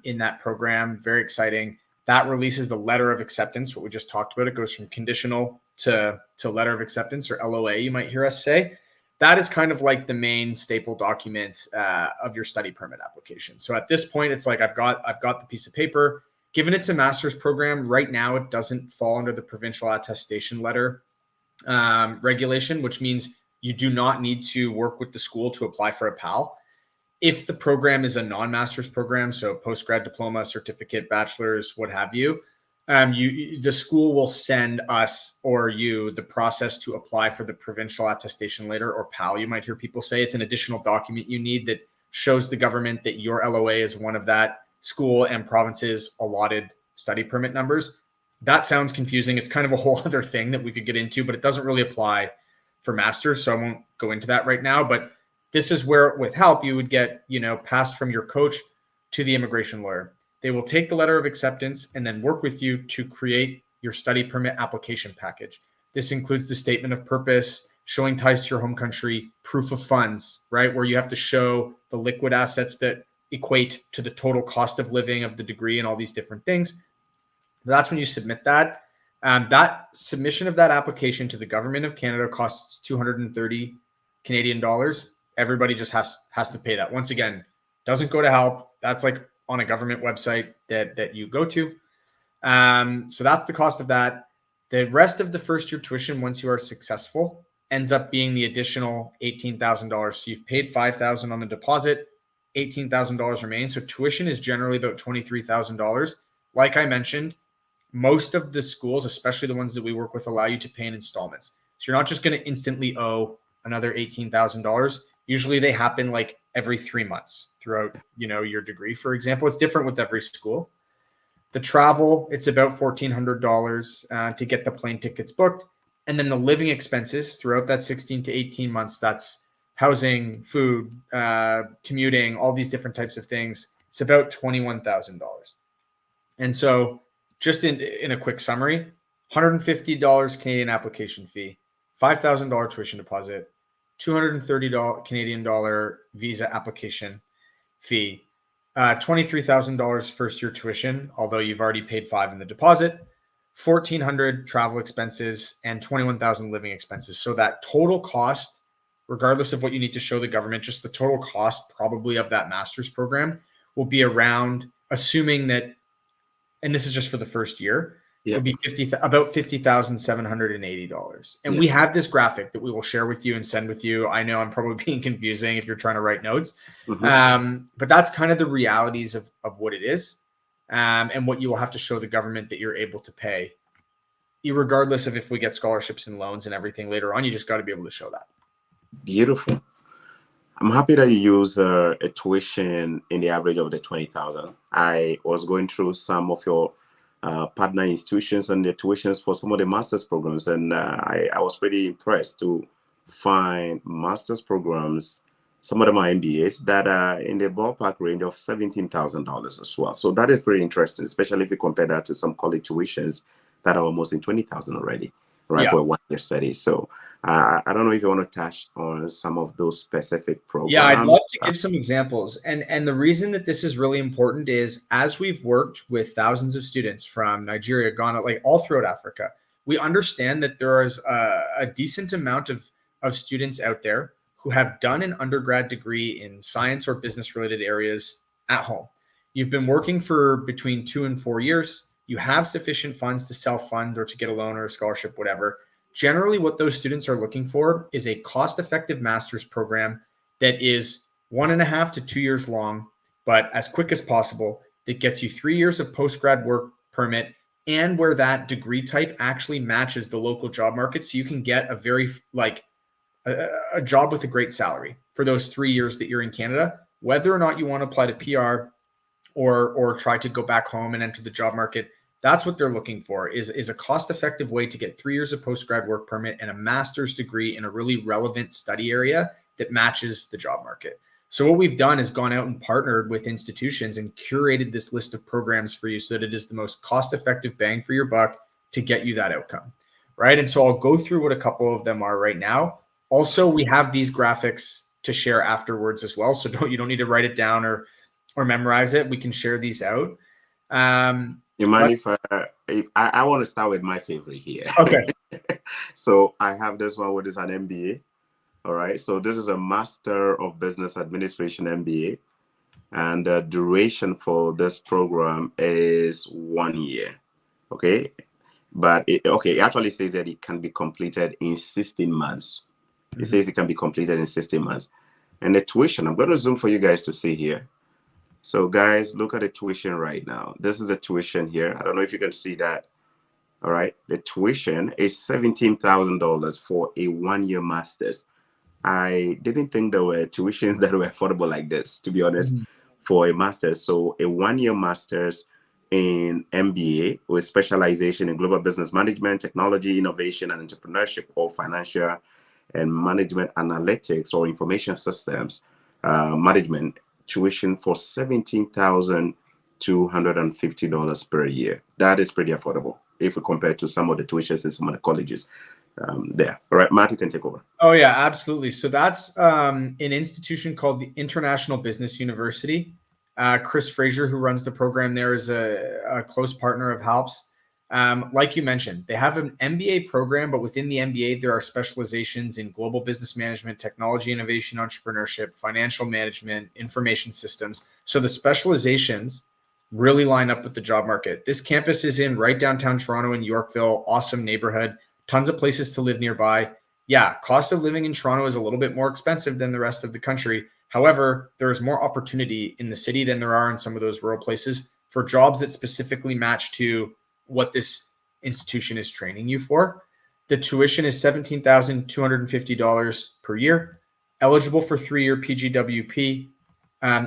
in that program. Very exciting. That releases the letter of acceptance, what we just talked about. It goes from conditional to letter of acceptance, or LOA, you might hear us say. That is kind of like the main staple document of your study permit application. So at this point, it's like I've got the piece of paper. Given it's a master's program, right now it doesn't fall under the provincial attestation letter regulation, which means you do not need to work with the school to apply for a PAL. If the program is a non-master's program, so postgrad diploma, certificate, bachelor's, what have you, the school will send us or you the process to apply for the provincial attestation letter, or PAL. You might hear people say it's an additional document you need that shows the government that your LOA is one of that school and province's allotted study permit numbers. That sounds confusing. It's kind of a whole other thing that we could get into, but it doesn't really apply for masters, so I won't go into that right now. But this is where with Halp you would get, passed from your coach to the immigration lawyer. They will take the letter of acceptance and then work with you to create your study permit application package. This includes the statement of purpose, showing ties to your home country, proof of funds, right, where you have to show the liquid assets that equate to the total cost of living of the degree and all these different things. That's when you submit that. That submission of that application to the government of Canada costs 230 Canadian dollars. Everybody just has to pay that. Once again, doesn't go to Halp. That's like on a government website that you go to. So that's the cost of that. The rest of the first year tuition, once you are successful, ends up being the additional $18,000. So you've paid $5,000 on the deposit, $18,000 remains. So tuition is generally about $23,000. Like I mentioned, most of the schools, especially the ones that we work with, allow you to pay in installments. So you're not just going to instantly owe another $18,000. Usually they happen like every 3 months throughout, your degree. For example, it's different with every school. The travel, it's about $1,400 to get the plane tickets booked. And then the living expenses throughout that 16 to 18 months, that's housing, food, commuting, all these different types of things. It's about $21,000. And so just in a quick summary, $150 Canadian application fee, $5,000 tuition deposit, $230 Canadian dollar visa application fee, $23,000 first year tuition, although you've already paid $5,000 in the deposit, $1,400 travel expenses, and $21,000 living expenses. So that total cost, regardless of what you need to show the government, just the total cost probably of that master's program will be around assuming that, and this is just for the first year, Yeah. would be about $50,780. And we have this graphic that we will share with you and send with you. I know I'm probably being confusing if you're trying to write notes, but that's kind of the realities of what it is, and what you will have to show the government that you're able to pay, regardless of if we get scholarships and loans and everything later on. You just got to be able to show that. Beautiful. I'm happy that you use a tuition in the average of the 20,000. I was going through some of your partner institutions and the tuitions for some of the master's programs, and I was pretty impressed to find master's programs. Some of them are MBAs that are in the ballpark range of $17,000 as well. So that is pretty interesting, especially if you compare that to some college tuitions that are almost in 20,000 already, right, for a one-year study. So I don't know if you want to touch on some of those specific programs. Yeah, I'd love to give some examples. And the reason that this is really important is, as we've worked with thousands of students from Nigeria, Ghana, like all throughout Africa, we understand that there is a decent amount of students out there who have done an undergrad degree in science or business related areas at home. You've been working for between 2 and 4 years. You have sufficient funds to self-fund or to get a loan or a scholarship, whatever. Generally, what those students are looking for is a cost-effective master's program that is 1.5 to 2 years long, but as quick as possible, that gets you 3 years of post-grad work permit, and where that degree type actually matches the local job market, so you can get a very a job with a great salary for those 3 years that you're in Canada, whether or not you want to apply to PR or try to go back home and enter the job market. That's what they're looking for, is a cost-effective way to get 3 years of post-grad work permit and a master's degree in a really relevant study area that matches the job market. So what we've done is gone out and partnered with institutions and curated this list of programs for you so that it is the most cost-effective bang for your buck to get you that outcome, right? And so I'll go through what a couple of them are right now. Also, we have these graphics to share afterwards as well, so you don't need to write it down or memorize it. We can share these out. You mind if I want to start with my favorite here? Okay. So I have this one, what is an MBA. All right. So this is a Master of Business Administration MBA. And the duration for this program is 1 year. Okay. But it actually says that it can be completed in 16 months. It says it can be completed in 16 months. And the tuition, I'm going to zoom for you guys to see here. So guys, look at the tuition right now. This is the tuition here. I don't know if you can see that. All right. The tuition is $17,000 for a 1-year master's. I didn't think there were tuitions that were affordable like this, to be honest, for a master's. So a 1-year master's in MBA with specialization in global business management, technology, innovation, and entrepreneurship, or financial and management analytics or information systems management, tuition for $17,250 per year. That is pretty affordable if we compare to some of the tuitions in some of the colleges there. All right, Matt, you can take over. Oh yeah, absolutely. So that's an institution called the International Business University. Chris Fraser, who runs the program there, is a close partner of Halp's. Like you mentioned, they have an MBA program, but within the MBA, there are specializations in global business management, technology, innovation, entrepreneurship, financial management, information systems. So the specializations really line up with the job market. This campus is in right downtown Toronto in Yorkville, awesome neighborhood, tons of places to live nearby. Yeah, cost of living in Toronto is a little bit more expensive than the rest of the country. However, there is more opportunity in the city than there are in some of those rural places for jobs that specifically match to what this institution is training you for. The tuition is $17,250 per year, eligible for 3-year PGWP.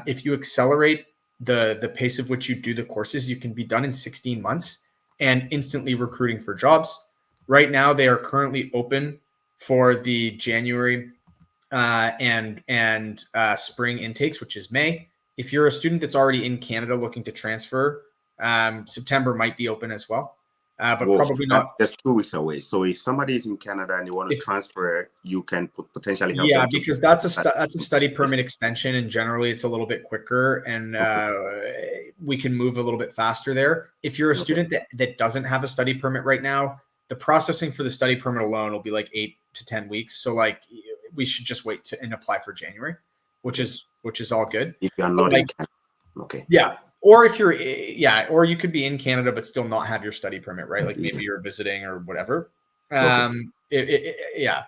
If you accelerate the pace of which you do the courses, you can be done in 16 months and instantly recruiting for jobs. Right now, they are currently open for the January and spring intakes, which is May. If you're a student that's already in Canada looking to transfer, September might be open as well, but probably not. That's 2 weeks away. So if somebody is in Canada and they want to transfer, you can potentially help. Yeah, because that's a study permit extension, and generally it's a little bit quicker, and we can move a little bit faster there. If you're a student that doesn't have a study permit right now, the processing for the study permit alone will be like 8 to 10 weeks. So like we should just wait and apply for January, which is all good. If you're not in Canada. Okay. Yeah. Or if you're, or you could be in Canada but still not have your study permit, right? Like maybe you're visiting or whatever.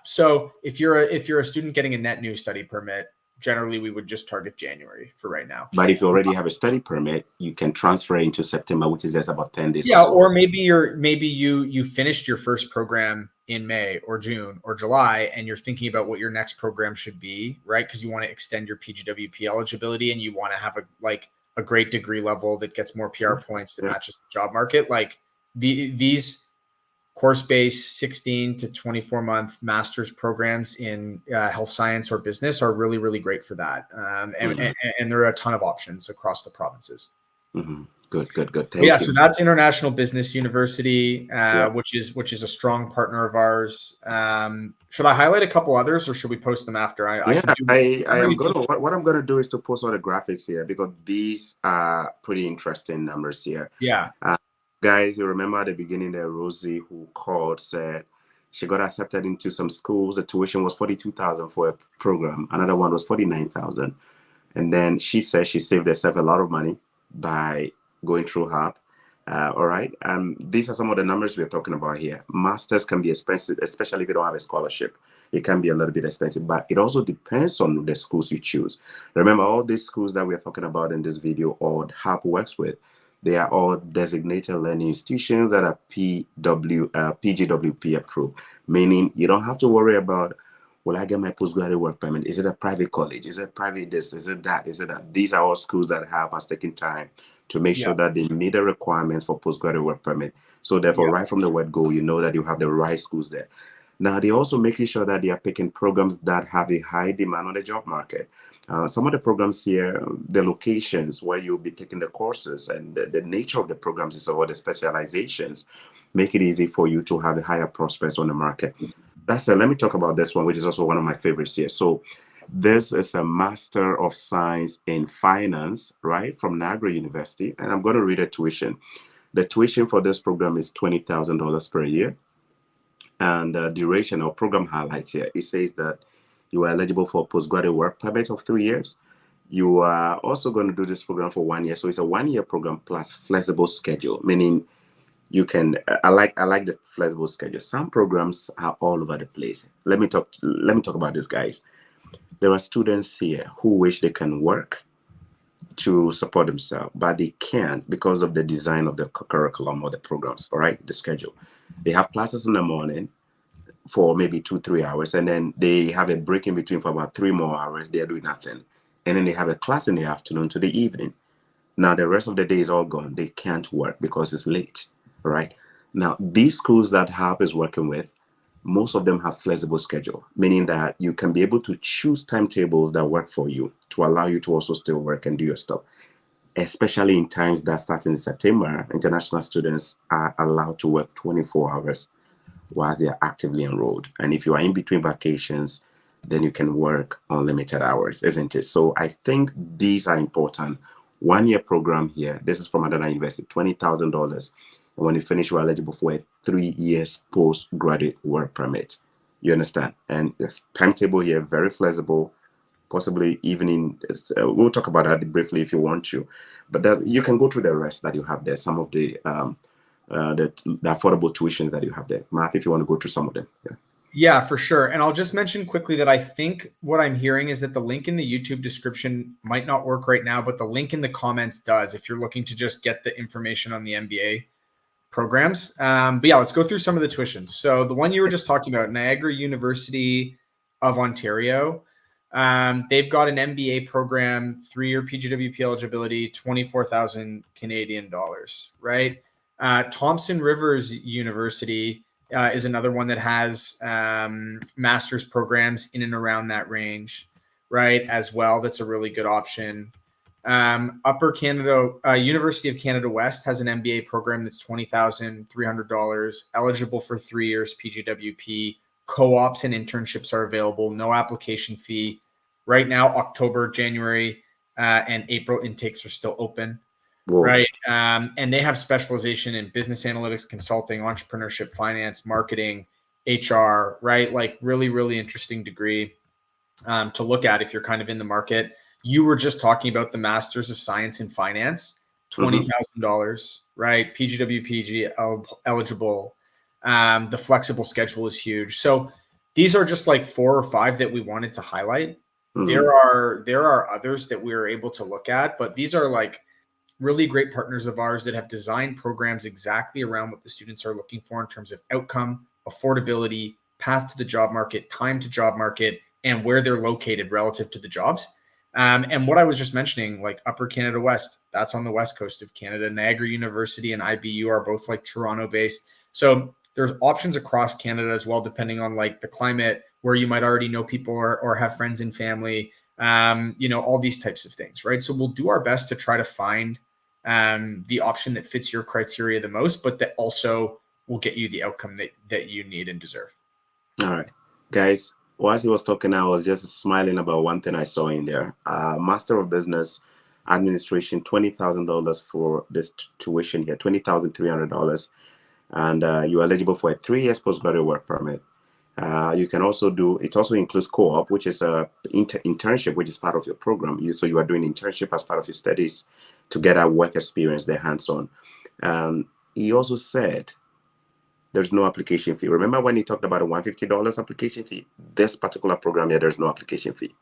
So if you're a student getting a net new study permit, generally we would just target January for right now. But if you already have a study permit, you can transfer into September, which is just about 10 days. Yeah, or maybe you finished your first program in May or June or July, and you're thinking about what your next program should be, right? Because you want to extend your PGWP eligibility, and you want to have a great degree level that gets more PR points that matches the job market. Like these course-based 16 to 24-month master's programs in health science or business are really, really great for that. And there are a ton of options across the provinces. Mm-hmm. Good. Thank you. So that's International Business University, which is a strong partner of ours. Should I highlight a couple others, or should we post them after? What I'm gonna do is to post all the graphics here, because these are pretty interesting numbers here. Yeah. Guys, you remember at the beginning there, Rosie, who called, said she got accepted into some schools. The tuition was $42,000 for a program. Another one was $49,000. And then she said she saved herself a lot of money by going through Halp. All right. These are some of the numbers we're talking about here. Masters can be expensive, especially if you don't have a scholarship. It can be a little bit expensive, but it also depends on the schools you choose. Remember, all these schools that we're talking about in this video, or Halp works with, they are all designated learning institutions that are PGWP approved, meaning you don't have to worry about, will I get my postgraduate work permit? Is it a private college? Is it private this? Is it that? Is it that? These are all schools that has taken time to make sure that they meet the requirements for postgraduate work permit. So therefore, right from the word go, you know that you have the right schools there. Now, they're also making sure that they are picking programs that have a high demand on the job market. Some of the programs here, the locations where you'll be taking the courses, and the nature of the programs is about the specializations, make it easy for you to have a higher prospects on the market. That's it. Let me talk about this one, which is also one of my favorites here. So this is a Master of Science in Finance, right, from Niagara University. And I'm going to read the tuition. The tuition for this program is $20,000 per year. And the duration or program highlights here, it says that you are eligible for a postgraduate work permit of 3 years. You are also going to do this program for 1 year. So it's a 1 year program plus flexible schedule, meaning you can, I like the flexible schedule. Some programs are all over the place. Let me talk about this, guys. There are students here who wish they can work to support themselves, but they can't because of the design of the curriculum or the programs, all right, the schedule. They have classes in the morning for maybe 2-3 hours, and then they have a break in between for about 3 more hours. They're doing nothing. And then they have a class in the afternoon to the evening. Now, the rest of the day is all gone. They can't work because it's late, all right? Now, these schools that Halp is working with, most of them have flexible schedule, meaning that you can be able to choose timetables that work for you to allow you to also still work and do your stuff. Especially in times that start in September, international students are allowed to work 24 hours whilst they are actively enrolled. And if you are in between vacations, then you can work unlimited hours, isn't it? So I think these are important. 1 year program here. This is from Adana University, $20,000. And when you finish, you're eligible for a 3 years postgraduate work permit. You understand? And the timetable here, very flexible, possibly evening. We'll talk about that briefly if you want to. But you can go through the rest that you have there, some of the affordable tuitions that you have there. Mark, if you want to go through some of them. Yeah, for sure. And I'll just mention quickly that I think what I'm hearing is that the link in the YouTube description might not work right now, but the link in the comments does if you're looking to just get the information on the MBA programs. But yeah, let's go through some of the tuitions. So the one you were just talking about, Niagara University of Ontario, they've got an MBA program, 3-year PGWP eligibility, 24,000 Canadian dollars, right? Thompson Rivers University is another one that has master's programs in and around that range, right? As well, that's a really good option. Upper Canada, University of Canada West has an MBA program that's $20,300, eligible for 3 years PGWP. Co-ops and internships are available, no application fee. Right now, October, January, and April intakes are still open. Whoa. Right. And they have specialization in business analytics, consulting, entrepreneurship, finance, marketing, HR, right? Like really, really interesting degree to look at if you're kind of in the market. You were just talking about the Masters of Science in Finance, $20,000, right? PGWP eligible. The flexible schedule is huge. So these are just like 4 or 5 that we wanted to highlight. There are others that we are able to look at, but these are like really great partners of ours that have designed programs exactly around what the students are looking for in terms of outcome, affordability, path to the job market, time to job market, and where they're located relative to the jobs. And what I was just mentioning, like Upper Canada West, that's on the west coast of Canada. Niagara University and IBU are both like Toronto based. So there's options across Canada as well, depending on like the climate, where you might already know people or have friends and family, all these types of things, right? So we'll do our best to try to find the option that fits your criteria the most, but that also will get you the outcome that you need and deserve. All right, guys. Whilst he was talking, I was just smiling about one thing I saw in there. Master of Business Administration, $20,000 for this tuition here, $20,300, and you're eligible for a 3 years postgraduate work permit. You can also do, it also includes co-op, which is a internship, which is part of your program. So you are doing internship as part of your studies to get that work experience, the hands-on. He also said there's no application fee. Remember when he talked about a $150 application fee? This particular program here, there's no application fee.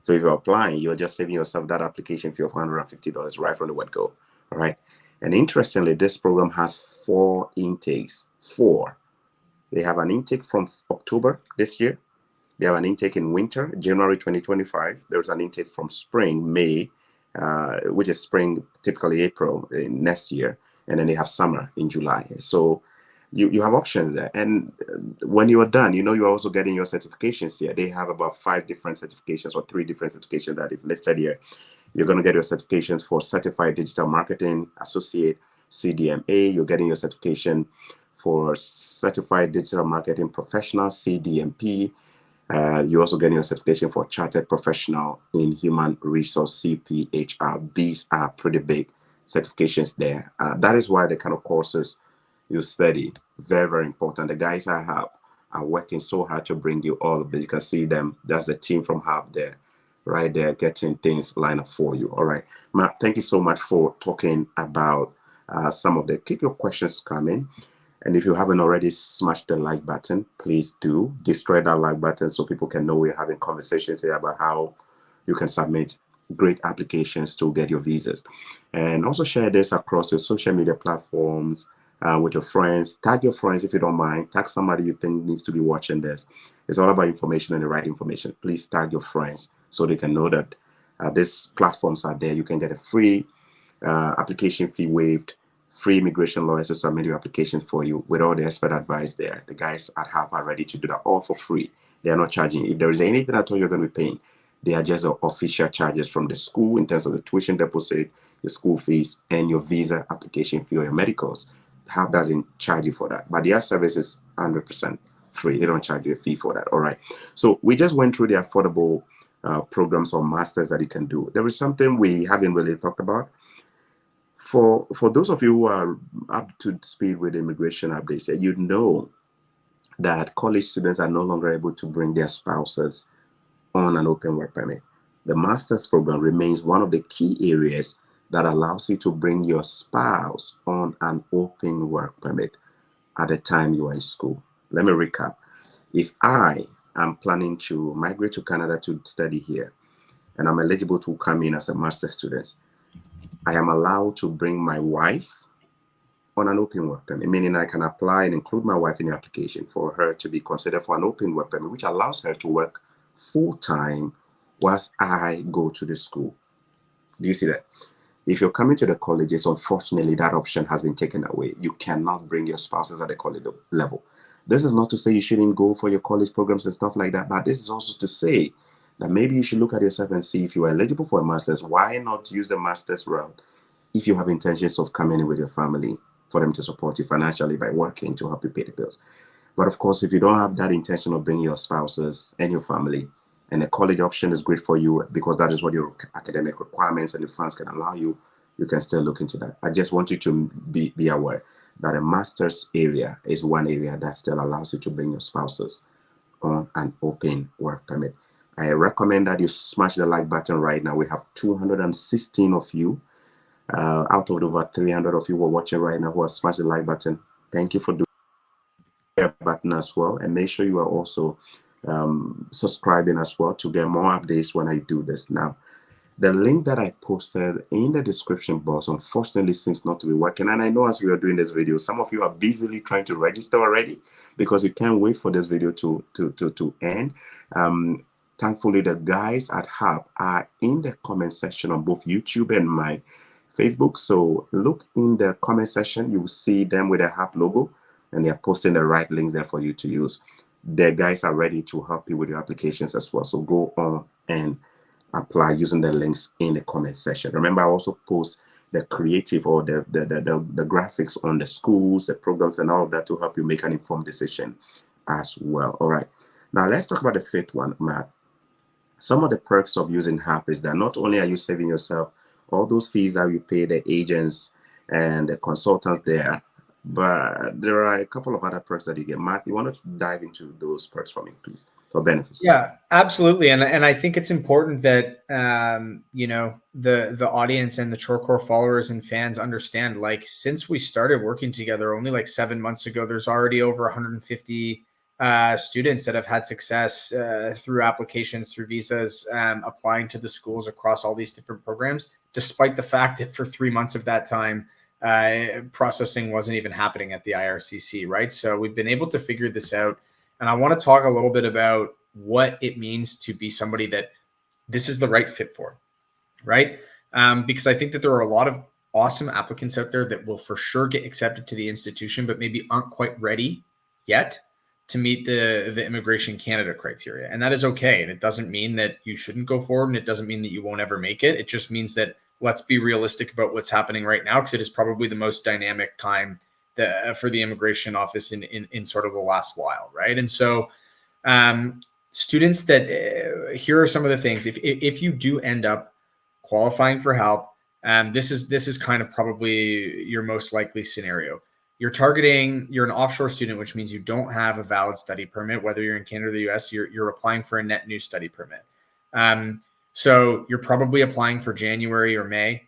So if you're applying, you're just saving yourself that application fee of $150 right from the word go. All right. And interestingly, this program has 4 intakes. 4. They have an intake from October this year. They have an intake in winter, January 2025. There's an intake from spring, May, which is spring, typically April next year. And then they have summer in July. So you have options there. And when you are done, you're also getting your certifications here. They have about 5 different certifications or 3 different certifications that they've listed here. You're going to get your certifications for Certified Digital Marketing Associate, CDMA. You're getting your certification for Certified Digital Marketing Professional, CDMP. You're also getting a certification for Chartered Professional in Human Resource, CPHR. These are pretty big certifications there. That is why the kind of courses you study, very, very important. The guys I have are working so hard to bring you all of it. You can see them. That's the team from Halp there, right there, getting things lined up for you. All right, Matt, thank you so much for talking about some of the. Keep your questions coming. And if you haven't already smashed the like button, please do destroy that like button so people can know we're having conversations here about how you can submit great applications to get your visas. And also share this across your social media platforms with your friends. Tag your friends if you don't mind. Tag somebody you think needs to be watching this. It's all about information and the right information. Please tag your friends so they can know that these platforms are there. You can get a free application fee waived, free immigration lawyers to submit your application for you with all the expert advice there. The guys at Halp are ready to do that all for free. They are not charging. If there is anything at all you're going to be paying, they are just the official charges from the school in terms of the tuition deposit, the school fees, and your visa application fee or your medicals. Halp doesn't charge you for that, but their service is 100% free. They don't charge you a fee for that. All right. So we just went through the affordable programs or masters that you can do. There is something we haven't really talked about. For those of you who are up to speed with immigration updates, you know that college students are no longer able to bring their spouses on an open work permit. The master's program remains one of the key areas that allows you to bring your spouse on an open work permit at the time you are in school. Let me recap. If I am planning to migrate to Canada to study here, and I'm eligible to come in as a master's student, I am allowed to bring my wife on an open work permit, meaning I can apply and include my wife in the application for her to be considered for an open work permit, which allows her to work full-time whilst I go to the school. Do you see that? If you're coming to the colleges, unfortunately, that option has been taken away. You cannot bring your spouses at the college level. This is not to say you shouldn't go for your college programs and stuff like that, but this is also to say that maybe you should look at yourself and see if you are eligible for a master's. Why not use the master's route if you have intentions of coming in with your family for them to support you financially by working to help you pay the bills? But of course, if you don't have that intention of bringing your spouses and your family, and the college option is great for you because that is what your academic requirements and the funds can allow you, you can still look into that. I just want you to be aware that a master's area is one area that still allows you to bring your spouses on an open work permit. I recommend that you smash the like button right now. We have 216 of you Out of the over 300 of you who are watching right now who have smashed the like button, thank you for doing the button as well. And make sure you are also subscribing as well to get more updates when I do this. Now, the link that I posted in the description box unfortunately seems not to be working. And I know as we are doing this video, some of you are busily trying to register already because you can't wait for this video to end. Thankfully, the guys at Halp are in the comment section on both YouTube and my Facebook. So look in the comment section, you will see them with a Halp logo, and they're posting the right links there for you to use. The guys are ready to help you with your applications as well. So go on and apply using the links in the comment section. Remember, I also post the creative or the graphics on the schools, the programs, and all of that to help you make an informed decision as well. All right. Now let's talk about the fifth one, Matt. Some of the perks of using Halp is that not only are you saving yourself all those fees that you pay the agents and the consultants there, but there are a couple of other perks that you get. Matt, you want to dive into those perks for me, please, or benefits? Yeah, absolutely. And I think it's important that, you know, the audience and the Chorkor followers and fans understand, like, since we started working together only like 7 months ago, there's already over 150 students that have had success through applications, through visas, applying to the schools across all these different programs, despite the fact that for 3 months of that time, processing wasn't even happening at the IRCC, right? So we've been able to figure this out. And I want to talk a little bit about what it means to be somebody that this is the right fit for, right? Because I think that there are a lot of awesome applicants out there that will for sure get accepted to the institution, but maybe aren't quite ready yet to meet the Immigration Canada criteria. And that is okay. And it doesn't mean that you shouldn't go forward, and it doesn't mean that you won't ever make it. It just means that let's be realistic about what's happening right now, because it is probably the most dynamic time for the immigration office in sort of the last while, right? And so students that here are some of the things. If you do end up qualifying for Halp, this is kind of probably your most likely scenario. You're an offshore student, which means you don't have a valid study permit, whether you're in Canada or the US. You're applying for a net new study permit. So you're probably applying for January or May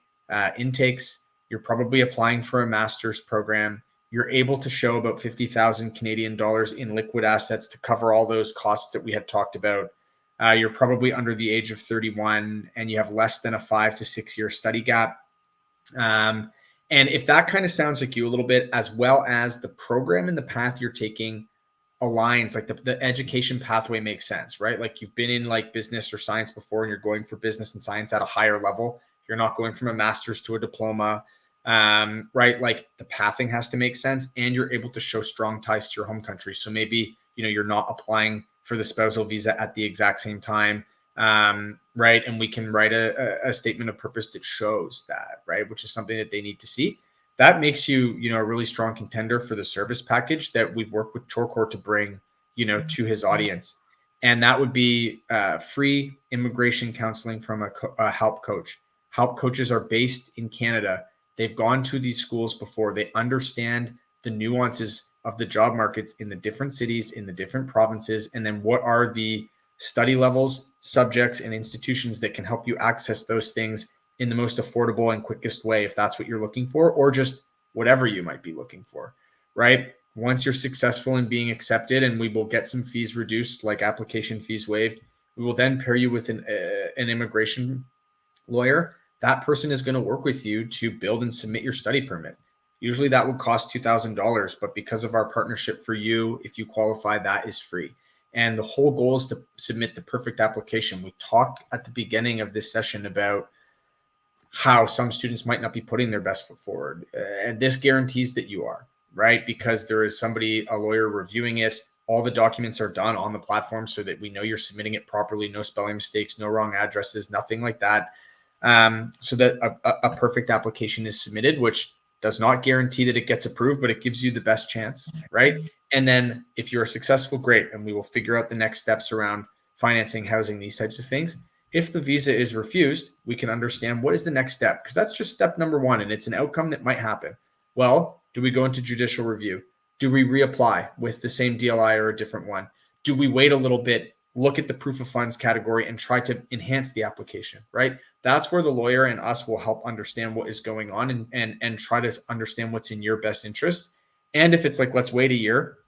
intakes. You're probably applying for a master's program. You're able to show about 50,000 Canadian dollars in liquid assets to cover all those costs that we had talked about. You're probably under the age of 31, and you have less than a 5 to 6 year study gap. And if that kind of sounds like you a little bit, as well as the program and the path you're taking aligns, like the education pathway makes sense, right? Like you've been in like business or science before, and you're going for business and science at a higher level. You're not going from a master's to a diploma, right? Like the pathing has to make sense, and you're able to show strong ties to your home country. So maybe, you know, you're not applying for the spousal visa at the exact same time, right? And we can write a statement of purpose that shows that, right? Which is something that they need to see. That makes you, you know, a really strong contender for the service package that we've worked with Chorkor to bring, you know, to his audience. And that would be free immigration counseling from a Halp coach. Halp coaches are based in Canada. They've gone to these schools before. They understand the nuances of the job markets in the different cities, in the different provinces, and then what are the study levels, subjects, and institutions that can help you access those things in the most affordable and quickest way, if that's what you're looking for, or just whatever you might be looking for, right? Once you're successful in being accepted, and we will get some fees reduced, like application fees waived, we will then pair you with an immigration lawyer. That person is going to work with you to build and submit your study permit. Usually that would cost $2,000, but because of our partnership for you, if you qualify, that is free. And the whole goal is to submit the perfect application. We talked at the beginning of this session about how some students might not be putting their best foot forward. And this guarantees that you are, right? Because there is somebody, a lawyer, reviewing it. All the documents are done on the platform so that we know you're submitting it properly, no spelling mistakes, no wrong addresses, nothing like that. So that a perfect application is submitted, which does not guarantee that it gets approved, but it gives you the best chance, right? And then if you're successful, great. And we will figure out the next steps around financing, housing, these types of things. If the visa is refused, we can understand what is the next step, because that's just step number one, and it's an outcome that might happen. Well, do we go into judicial review? Do we reapply with the same DLI or a different one? Do we wait a little bit look at the proof of funds category and try to enhance the application, right? That's where the lawyer and us will help understand what is going on and try to understand what's in your best interest. And if it's like, let's wait a year,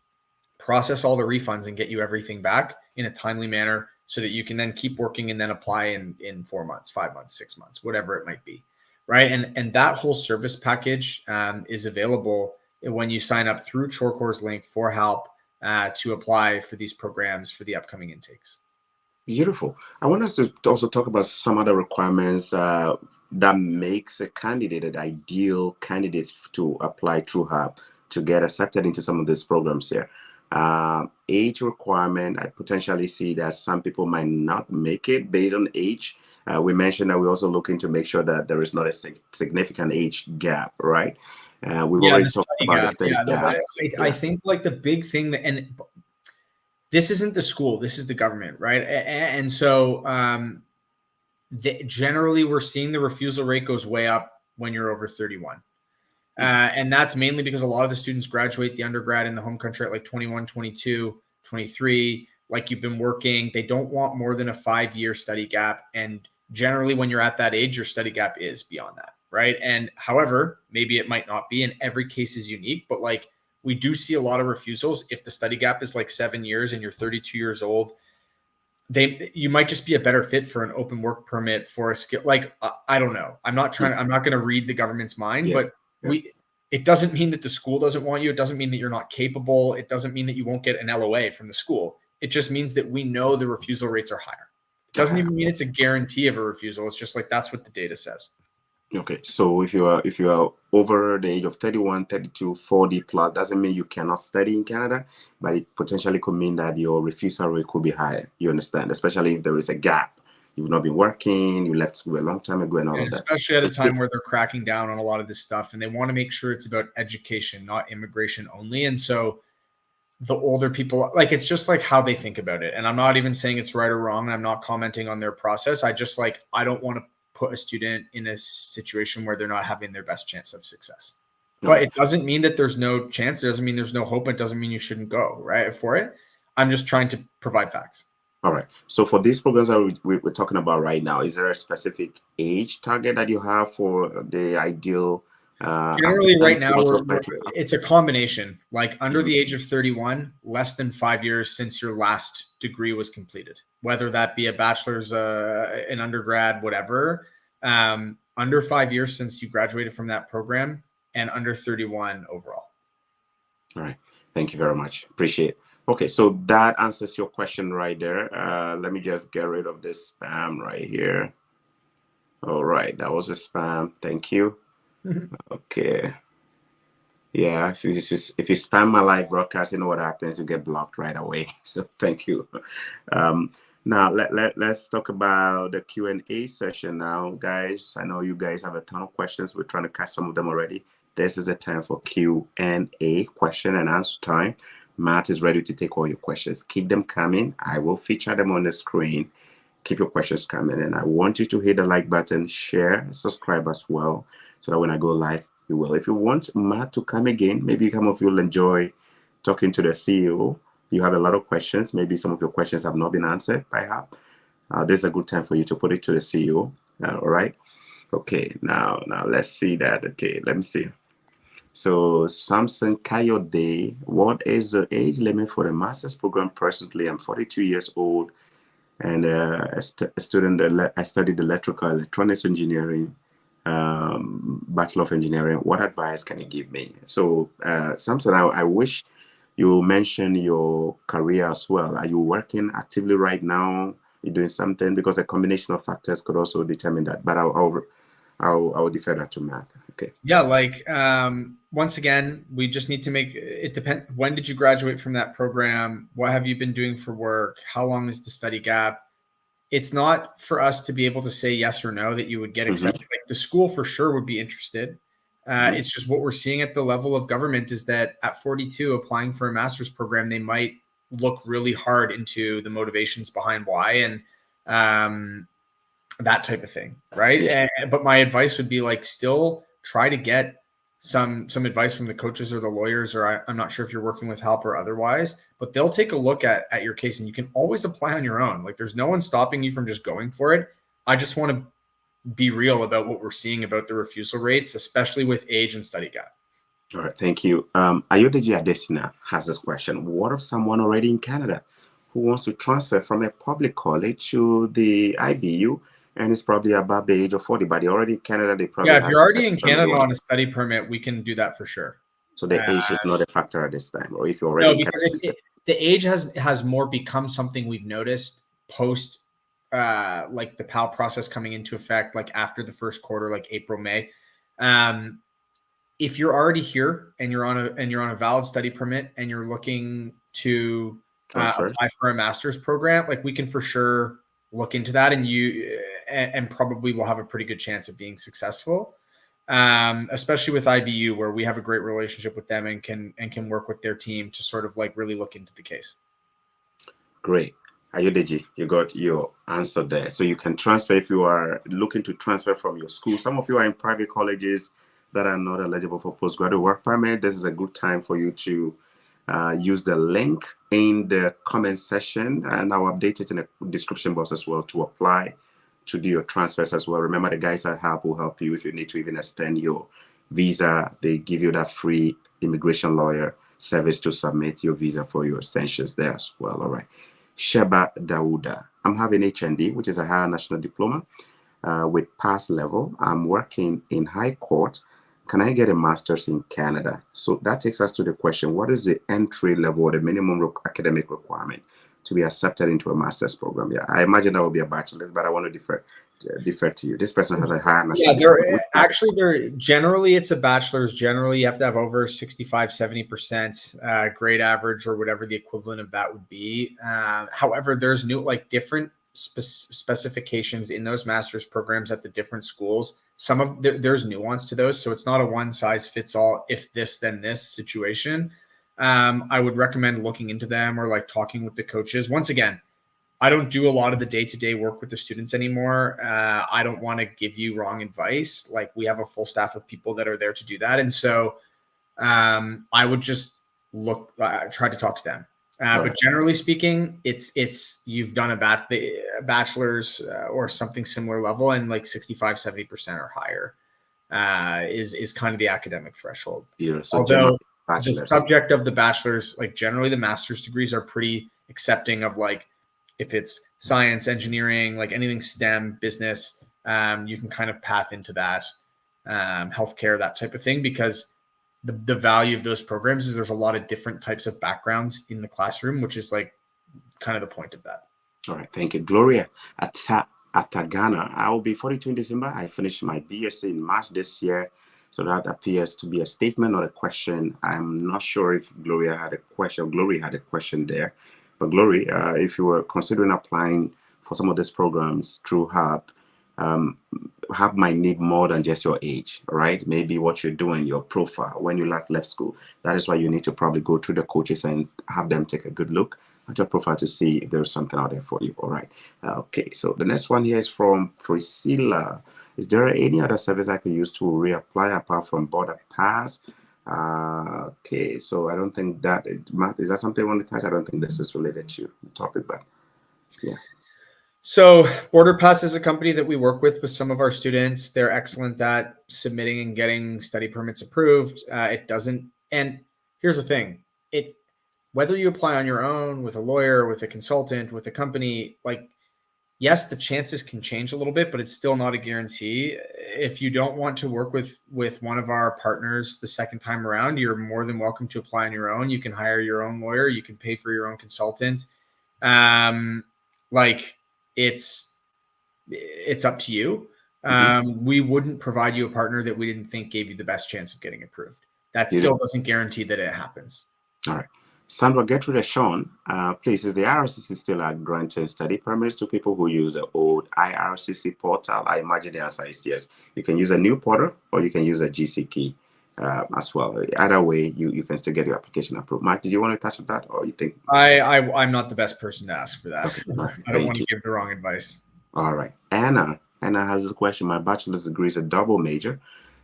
process all the refunds and get you everything back in a timely manner so that you can then keep working and then apply in 4 months, 5 months, 6 months, whatever it might be, right? And that whole service package is available when you sign up through Chorkor's link for Halp to apply for these programs for the upcoming intakes. Beautiful. I want us to also talk about some other requirements that makes a candidate an ideal candidate to apply through Halp to get accepted into some of these programs here. Age requirement, I potentially see that some people might not make it based on age. We mentioned that we're also looking to make sure that there is not a significant age gap, right? We've already talked about the study gap. I think like the big thing that, and this isn't the school, this is the government, right? And so generally we're seeing the refusal rate goes way up when you're over 31. And that's mainly because a lot of the students graduate the undergrad in the home country at like 21, 22, 23, like you've been working. They don't want more than a 5-year study gap. And generally when you're at that age, your study gap is beyond that, right? And however, maybe it might not be, and every case is unique, but like we do see a lot of refusals. If the study gap is like 7 years and you're 32 years old, you might just be a better fit for an open work permit for a skill. Like, I don't know. I'm not going to read the government's mind, but it doesn't mean that the school doesn't want you. It doesn't mean that you're not capable. It doesn't mean that you won't get an LOA from the school. It just means that we know the refusal rates are higher. It doesn't even mean it's a guarantee of a refusal. It's just like, that's what the data says. Okay. So if you are over the age of 31, 32, 40 plus, doesn't mean you cannot study in Canada, but it potentially could mean that your refusal rate could be higher. You understand? Especially if there is a gap. You've not been working, you left school a long time ago and all of that. Especially at a time where they're cracking down on a lot of this stuff and they want to make sure it's about education, not immigration only. And so the older people, like, it's just like how they think about it. And I'm not even saying it's right or wrong. I'm not commenting on their process. I don't want to put a student in a situation where they're not having their best chance of success. No. But it doesn't mean that there's no chance. It doesn't mean there's no hope. It doesn't mean you shouldn't go, right, for it. I'm just trying to provide facts. All right. So for these programs that we're talking about right now, is there a specific age target that you have for the ideal? Generally, right now, it's a combination. Like under the age of 31, less than 5 years since your last degree was completed, whether that be a bachelor's, an undergrad, whatever. Under 5 years since you graduated from that program, and under 31 overall. All right. Thank you very much. Appreciate it. Okay, so that answers your question right there. Let me just get rid of this spam right here. All right, that was a spam. Thank you. Okay. Yeah, if you spam my live broadcast, you know what happens. You get blocked right away. So thank you. Now let's talk about the Q&A session now, guys. I know you guys have a ton of questions. We're trying to catch some of them already. This is a time for Q&A, question and answer time. Matt is ready to take all your questions. Keep them coming. I will feature them on the screen. Keep your questions coming. And I want you to hit the like button, share, subscribe as well, so that when I go live, you will. If you want Matt to come again, maybe some of you will enjoy talking to the CEO. You have a lot of questions. Maybe some of your questions have not been answered by Halp. This is a good time for you to put it to the CEO. All right. Okay. Now let's see that. Okay. Let me see. So Samson Kayode, what is the age limit for the master's program? Presently, I'm 42 years old and a student. I studied electrical electronics engineering, Bachelor of Engineering. What advice can you give me? So Samson, I wish you mention your career as well. Are you working actively right now? You're doing something? Because a combination of factors could also determine that. But I'll defer that to Matt. Okay. Yeah, like once again, we just need to make it depend. When did you graduate from that program? What have you been doing for work? How long is the study gap? It's not for us to be able to say yes or no that you would get accepted. Like the school for sure would be interested. It's just what we're seeing at the level of government is that at 42, applying for a master's program, they might look really hard into the motivations behind why and that type of thing, right? But my advice would be like still try to get some advice from the coaches or the lawyers, or I'm not sure if you're working with Halp or otherwise, but they'll take a look at your case, and you can always apply on your own. Like, there's no one stopping you from just going for it. I just want to be real about what we're seeing about the refusal rates, especially with age and study gap. All right, thank you. Ayodeji Adesina has this question. What if someone already in Canada who wants to transfer from a public college to the IBU and is probably above the age of 40, but they're already in Canada? They probably if you're already in Canada on a study permit, we can do that for sure. So the age is not a factor at this time, or if you're already no, because the age has more become something we've noticed post like the PAL process coming into effect, like after the first quarter, like April, May. If you're already here and you're on a valid study permit and you're looking to apply for a master's program, like we can for sure look into that, and probably will have a pretty good chance of being successful. Especially with IBU, where we have a great relationship with them and can work with their team to sort of like really look into the case. Great. Ayodeji, you got your answer there. So you can transfer if you are looking to transfer from your school. Some of you are in private colleges that are not eligible for postgraduate work permit. This is a good time for you to use the link in the comment section, and I'll update it in the description box as well to apply to do your transfers as well. Remember, the guys at Halp will help you if you need to even extend your visa. They give you that free immigration lawyer service to submit your visa for your extensions there as well. All right. Sheba Dawuda. I'm having HND, which is a higher national diploma with pass level. I'm working in high court. Can I get a master's in Canada? So that takes us to the question, what is the entry level or the minimum academic requirement to be accepted into a master's program? Yeah, I imagine that will be a bachelor's, but I want to defer to you. This person has a higher national diploma. Generally it's a bachelor's. Generally you have to have over 65-70% grade average or whatever the equivalent of that would be. However, there's different specifications in those master's programs at the different schools. There's nuance to those, so it's not a one size fits all, if this then this situation. I would recommend looking into them or like talking with the coaches. Once again, I don't do a lot of the day-to-day work with the students anymore. I don't want to give you wrong advice. Like, we have a full staff of people that are there to do that. And so I would just try to talk to them. But generally speaking, it's you've done a bachelor's or something similar level, and like 65-70% or higher is kind of the academic threshold. Yeah, so although the subject of the bachelor's, like generally the master's degrees are pretty accepting of, like, if it's science, engineering, like anything STEM, business, you can kind of path into that, healthcare, that type of thing, because the value of those programs is there's a lot of different types of backgrounds in the classroom, which is like kind of the point of that. All right, thank you. Gloria Atagana. I will be 42 in December. I finished my BSc in March this year. So that appears to be a statement or a question. I'm not sure if Gloria had a question. Glory had a question there. But Glory, if you were considering applying for some of these programs through Halp, Halp might need more than just your age, right? Maybe what you're doing, your profile, when you last left school. That is why you need to probably go through the coaches and have them take a good look at your profile to see if there's something out there for you. All right. Okay, so the next one here is from Priscilla. Is there any other service I could use to reapply apart from Border Pass? Okay, so I don't think that, Matt, is that something you want to touch? I don't think this is related to the topic, but yeah. So Border Pass is a company that we work with some of our students. They're excellent at submitting and getting study permits approved. It doesn't, and here's the thing, whether you apply on your own, with a lawyer, with a consultant, with a company, like, yes, the chances can change a little bit, but it's still not a guarantee. If you don't want to work with one of our partners the second time around, you're more than welcome to apply on your own. You can hire your own lawyer. You can pay for your own consultant. It's up to you. We wouldn't provide you a partner that we didn't think gave you the best chance of getting approved. That still doesn't guarantee that it happens. All right. Sandra Gertrude Sean, please, is the IRCC still granting study permits to people who use the old IRCC portal? I imagine the answer is yes. You can use a new portal or you can use a GC key as well. Either way, you can still get your application approved. Mark, did you want to touch on that, or you think? I'm not the best person to ask for that. Okay, I don't want to give the wrong advice. All right. Anna has this question. My bachelor's degree is a double major.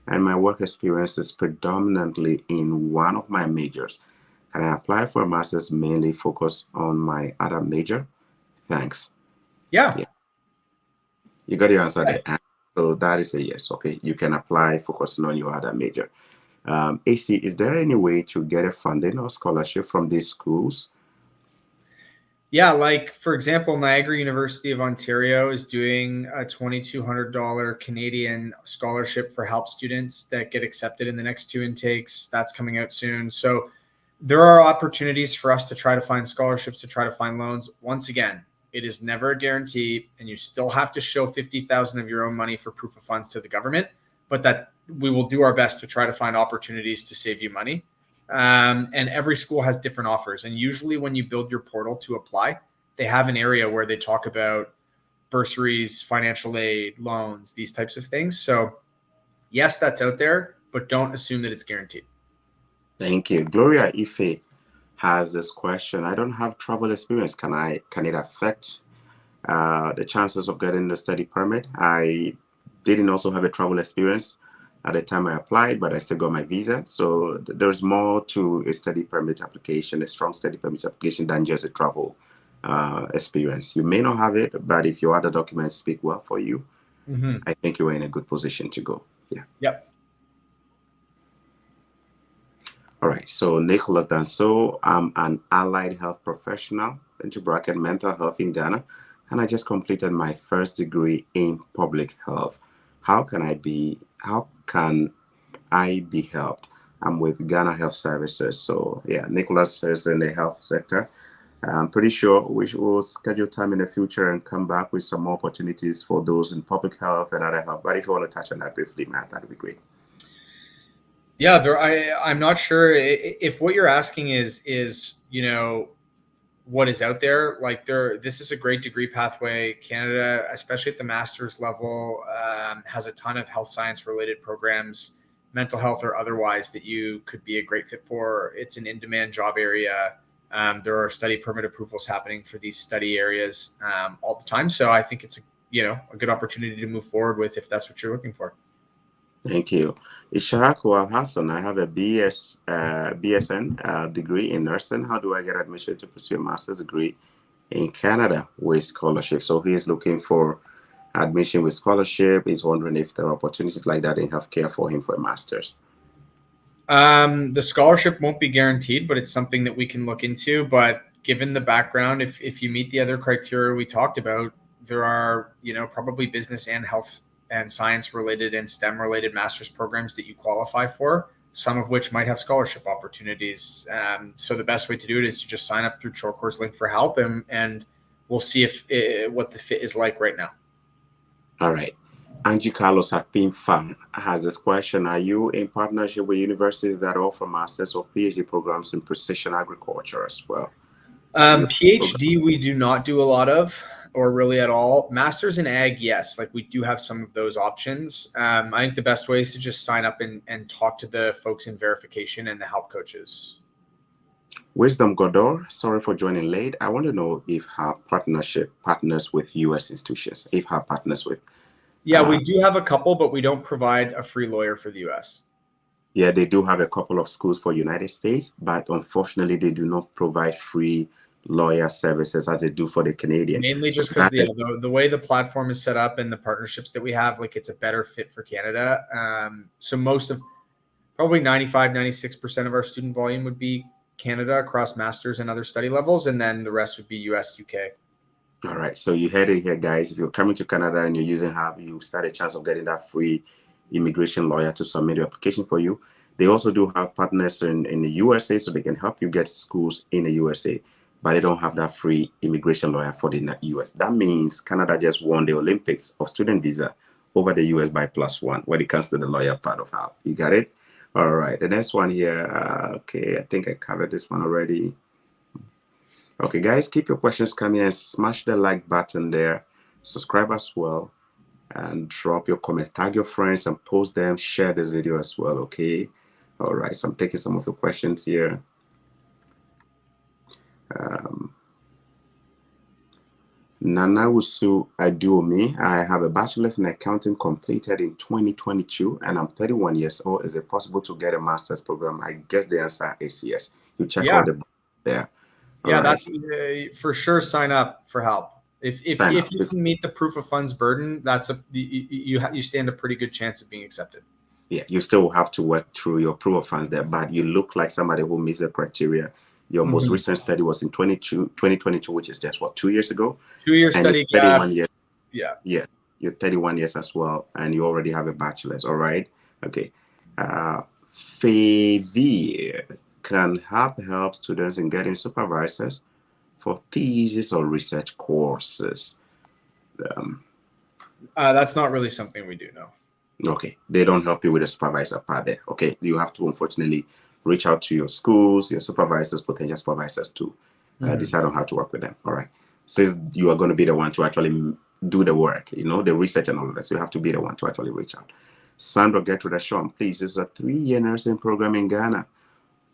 and my work experience is predominantly in one of my majors. Can I apply for a master's mainly focus on my other major? Thanks. Yeah. Yeah, you got your answer Yeah. there. So that is a yes. Okay, you can apply focusing on your other major. AC, is there any way to get a funding or scholarship from these schools? Yeah, like for example, Niagara University of Ontario is doing a $2,200 Canadian scholarship for Halp students that get accepted in the next 2 intakes. That's coming out soon. So there are opportunities for us to try to find scholarships, to try to find loans. Once again, it is never a guarantee, and you still have to show 50,000 of your own money for proof of funds to the government. But that we will do our best to try to find opportunities to save you money. And every school has different offers. And usually when you build your portal to apply, they have an area where they talk about bursaries, financial aid, loans, these types of things. So yes, that's out there, but don't assume that it's guaranteed. Thank you. Gloria Ife has this question. I don't have travel experience. Can it affect the chances of getting the study permit? I didn't also have a travel experience at the time I applied, but I still got my visa. So there's more to a study permit application, a strong study permit application, than just a travel experience. You may not have it, but if your other documents speak well for you, I think you're in a good position to go. Yeah. Yep. All right. So Nicholas Danso, I'm an allied health professional, into bracket mental health in Ghana, and I just completed my first degree in public health. How can I be helped? I'm with Ghana Health Services. So yeah, Nicholas is in the health sector. I'm pretty sure we will schedule time in the future and come back with some more opportunities for those in public health and other health. But if you want to touch on that briefly, Matt, that'd be great. Yeah, I'm not sure if what you're asking is what is out there. Like this is a great degree pathway. Canada, especially at the master's level, has a ton of health science related programs, mental health or otherwise, that you could be a great fit for. It's an in-demand job area. There are study permit approvals happening for these study areas all the time. So I think it's a good opportunity to move forward with if that's what you're looking for. Thank you. Ishaq Al Hassan, I have a BSN degree in nursing. How do I get admission to pursue a master's degree in Canada with scholarship? So he is looking for admission with scholarship. He's wondering if there are opportunities like that in healthcare for him for a master's. The scholarship won't be guaranteed, but it's something that we can look into. But given the background, if you meet the other criteria we talked about, there are, probably business and health and science related and STEM related master's programs that you qualify for, some of which might have scholarship opportunities. So the best way to do it is to just sign up through Chorkor's link for Halp, and we'll see what the fit is like right now. All right. Angie Carlos Akpinfa has this question. Are you in partnership with universities that offer master's or PhD programs in precision agriculture as well? PhD, we do not do a lot of, or really at all. Masters in ag, yes. Like we do have some of those options. I think the best way is to just sign up and talk to the folks in verification and the Halp coaches. Wisdom Godor, sorry for joining late. I want to know if Halp partners with U.S. institutions, if Halp partners with. Yeah, we do have a couple, but we don't provide a free lawyer for the U.S. Yeah, they do have a couple of schools for United States, but unfortunately, they do not provide free lawyer services as they do for the Canadian. Mainly just because the way the platform is set up and the partnerships that we have, like it's a better fit for Canada. So most of probably 96% of our student volume would be Canada across masters and other study levels. And then the rest would be US, UK. All right. So you heard it here, guys. If you're coming to Canada and you're using Halp, you stand a chance of getting that free immigration lawyer to submit your application for you. They also do have partners in the USA, so they can help you get schools in the USA, but they don't have that free immigration lawyer for the US. That means Canada just won the Olympics of student visa over the US by +1 when it comes to the lawyer part of Halp. You got it? All right. The next one here. Okay, I think I covered this one already. Okay, guys, keep your questions coming and smash the like button there. Subscribe as well. And drop your comments, tag your friends and post them, share this video as well, okay? All right, so I'm taking some of the questions here. Nanawusu Aduomi. I have a bachelor's in accounting completed in 2022, and I'm 31 years old. Is it possible to get a master's program? I guess the answer is yes. You check all the there. Yeah, All right. that's for sure. Sign up for Halp. If you can meet the proof of funds burden, that's you stand a pretty good chance of being accepted. Yeah, you still have to work through your proof of funds there, but you look like somebody who meets the criteria. Your most recent study was in 2022, which is just what, 2 years ago? 2-year study gap. 31 years. Yeah. Yeah, you're 31 years as well, and you already have a bachelor's. All right. Okay. Favi, can help students in getting supervisors for thesis or research courses? That's not really something we do, no. Okay, they don't help you with the supervisor part there. Okay, you have to unfortunately reach out to your schools, your supervisors, potential supervisors to decide on how to work with them. All right, since you are going to be the one to actually do the work, the research and all of that, so you have to be the one to actually reach out. Sandra Gertrude Sean, please. It's a 3-year nursing program in Ghana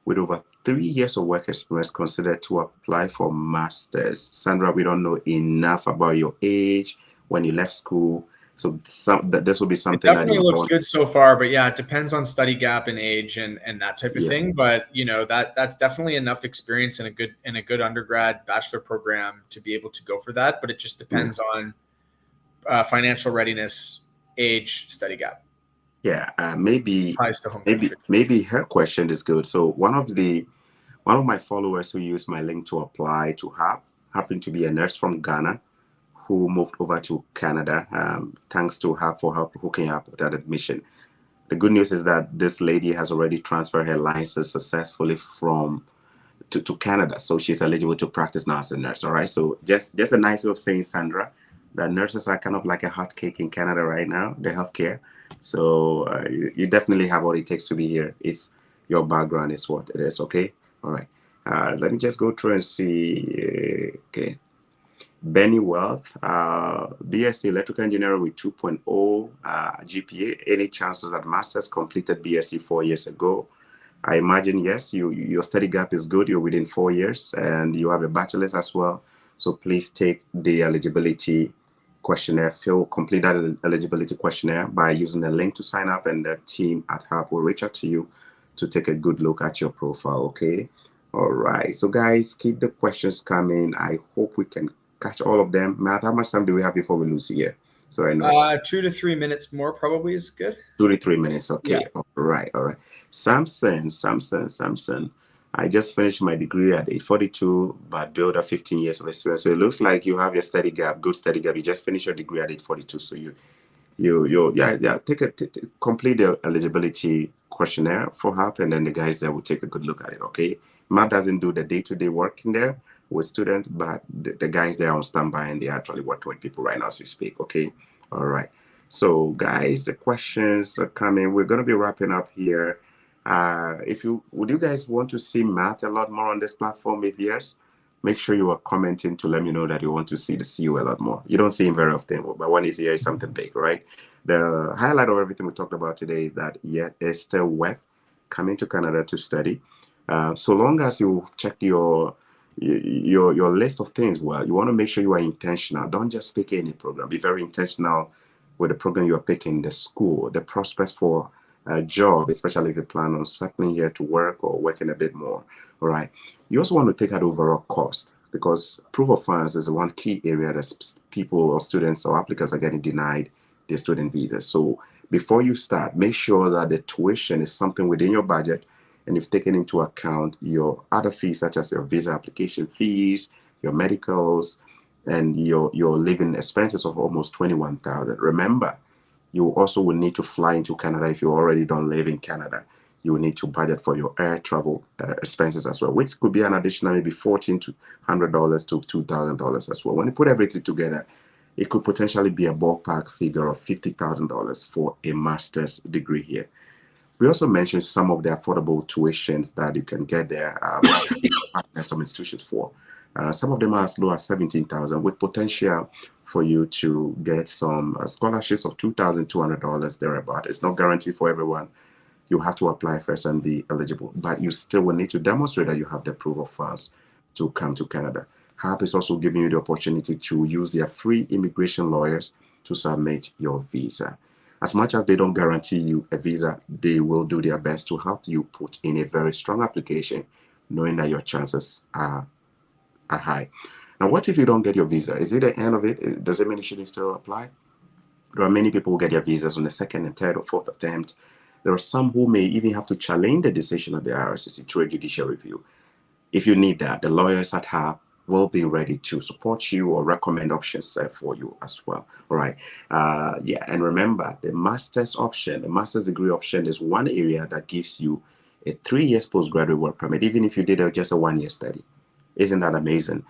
with over 3 years of work experience considered to apply for masters. Sandra, we don't know enough about your age, when you left school. So this will be something it definitely looks good so far, but yeah, it depends on study gap and age and that type of thing. But that's definitely enough experience in a good undergrad bachelor program to be able to go for that. But it just depends on financial readiness, age, study gap. Yeah, maybe to home country. Maybe her question is good. So one of my followers who used my link to apply to Halp happened to be a nurse from Ghana who moved over to Canada. Thanks to Halp for hooking up with that admission. The good news is that this lady has already transferred her license successfully to Canada, so she's eligible to practice now as a nurse. All right, so just a nice way of saying, Sandra, that nurses are kind of like a hot cake in Canada right now, the healthcare. So you definitely have what it takes to be here if your background is what it is. Okay, all right. Let me just go through and see. Okay. Benny Wealth, BSc Electrical Engineering with 2.0 GPA. Any chances that Masters completed BSc 4 years ago? I imagine yes. Your study gap is good. You're within 4 years, and you have a bachelor's as well. So please take the eligibility questionnaire. Complete that eligibility questionnaire by using the link to sign up, and the team at Halp will reach out to you to take a good look at your profile. Okay. All right. So guys, keep the questions coming. I hope we can catch all of them. Matt, how much time do we have before we lose here? So I know 2 to 3 minutes more probably is good. 2 to 3 minutes. Okay. Yeah. All right. Samson. I just finished my degree at age 42, but built up 15 years of experience. So it looks like you have your study gap, good study gap. You just finished your degree at age 42. So complete the eligibility questionnaire for Halp, and then the guys there will take a good look at it. Okay. Matt doesn't do the day-to-day work in there with students, but the guys there are on standby and they're actually working with people right now as we speak. Okay. All right. So guys, the questions are coming. We're going to be wrapping up here. Would you guys want to see Matt a lot more on this platform? If yes, make sure you are commenting to let me know that you want to see the CEO a lot more. You don't see him very often, but when he's here, it's something big, right? The highlight of everything we talked about today is that it's still worth coming to Canada to study. So long as you check your list of things well, you want to make sure you are intentional. Don't just pick any program. Be very intentional with the program you are picking, the school, the prospects for a job, especially if you plan on settling here to work or working a bit more. All right. You also want to take out overall cost, because proof of funds is one key area that people or students or applicants are getting denied their student visas. So before you start, make sure that the tuition is something within your budget, and you've taken into account your other fees, such as your visa application fees, your medicals, and your living expenses of almost $21,000. Remember, you also will need to fly into Canada if you already don't live in Canada. You will need to budget for your air travel expenses as well, which could be an additional maybe $1,400 to $2,000 as well. When you put everything together, it could potentially be a ballpark figure of $50,000 for a master's degree here. We also mentioned some of the affordable tuitions that you can get there. Some institutions for. Some of them are as low as $17,000, with potential for you to get some scholarships of $2,200 thereabout. It's not guaranteed for everyone. You have to apply first and be eligible, but you still will need to demonstrate that you have the proof of funds to come to Canada. Halp is also giving you the opportunity to use their free immigration lawyers to submit your visa. As much as they don't guarantee you a visa, they will do their best to help you put in a very strong application, knowing that your chances are high. Now, what if you don't get your visa? Is it the end of it? Does it mean you shouldn't still apply? There are many people who get their visas on the second and third or fourth attempt. There are some who may even have to challenge the decision of the IRCC through a judicial review. If you need that, the lawyers at Halp will be ready to support you or recommend options there for you as well. All right. Yeah. And remember, the master's option, the master's degree option is one area that gives you a 3 years postgraduate work permit, even if you did just a 1 year study. Isn't that amazing?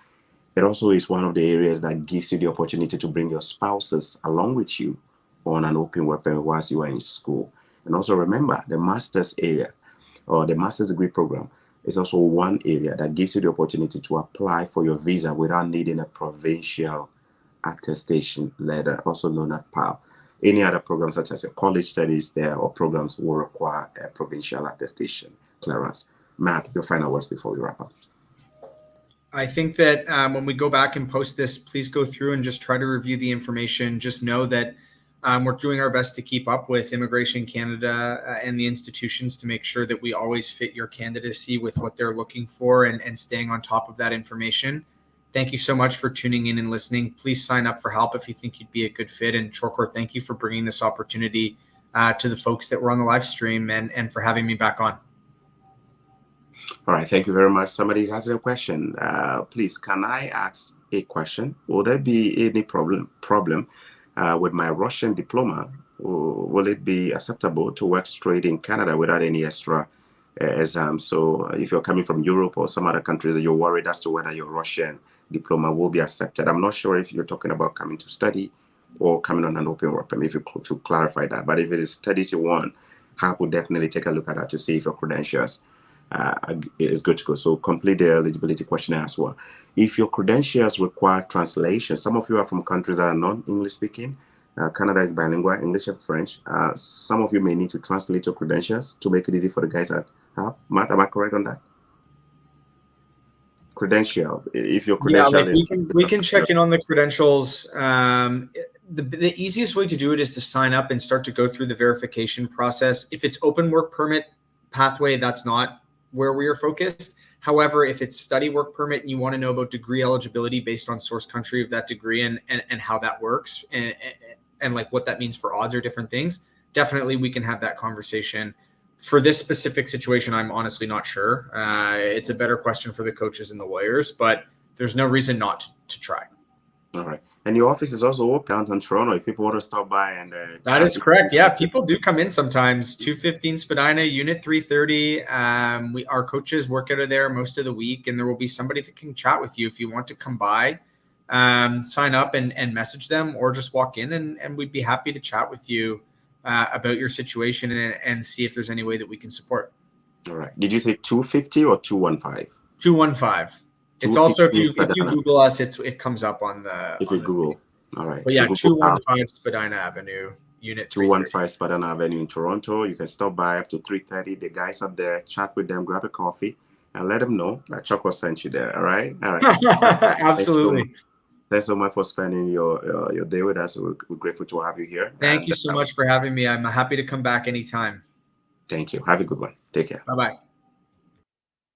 It also is one of the areas that gives you the opportunity to bring your spouses along with you on an open work permit whilst you are in school. And also remember, the master's area or the master's degree program is also one area that gives you the opportunity to apply for your visa without needing a provincial attestation letter, also known as PAL. Any other programs such as your college studies there or programs will require a provincial attestation clearance. Matt, your final words before we wrap up. I think that when we go back and post this, please go through and just try to review the information. Just know that we're doing our best to keep up with Immigration Canada and the institutions to make sure that we always fit your candidacy with what they're looking for and staying on top of that information. Thank you so much for tuning in and listening. Please sign up for Halp if you think you'd be a good fit. And Chorkor, thank you for bringing this opportunity to the folks that were on the live stream and for having me back on. All right, thank you very much. Somebody's asking a question. Please, can I ask a question? Will there be any problem with my Russian diploma? Will it be acceptable to work straight in Canada without any extra exams? So if you're coming from Europe or some other countries and you're worried as to whether your Russian diploma will be accepted, I'm not sure if you're talking about coming to study or coming on an open work permit, if you could clarify that. But if it is studies you want, Halp will definitely take a look at that to see if your credentials is good to go. So complete the eligibility questionnaire as well. If your credentials require translation, some of you are from countries that are non-English speaking. Canada is bilingual, English and French. Some of you may need to translate your credentials to make it easy for the guys at Halp. Matt, am I correct on that? Credential. If your credential we can check in on the credentials. The easiest way to do it is to sign up and start to go through the verification process. If it's open work permit pathway, that's not where we are focused. However, if it's study work permit and you want to know about degree eligibility based on source country of that degree and how that works and like what that means for odds or different things, definitely we can have that conversation. For this specific situation, I'm honestly not sure. It's a better question for the coaches and the lawyers, but there's no reason not to try. All right. And your office is also open downtown Toronto if people want to stop by and that is correct. Yeah, people do come in sometimes. 215 Spadina, Unit 330. Our coaches work out of there most of the week, and there will be somebody that can chat with you if you want to come by. Sign up and message them, or just walk in, and we'd be happy to chat with you about your situation and see if there's any way that we can support. All right. Did you say 250 or 215? 215. It's also if you Google us, it comes up on the. If you Google, all right. But yeah, 215 Spadina Avenue, Unit 215 Spadina Avenue in Toronto. You can stop by up to 3:30. The guys up there, chat with them, grab a coffee, and let them know that Chorkor sent you there. All right. Absolutely. Thanks so much for spending your day with us. We're grateful to have you here. Thank you so much for having me. I'm happy to come back anytime. Thank you. Have a good one. Take care. Bye-bye.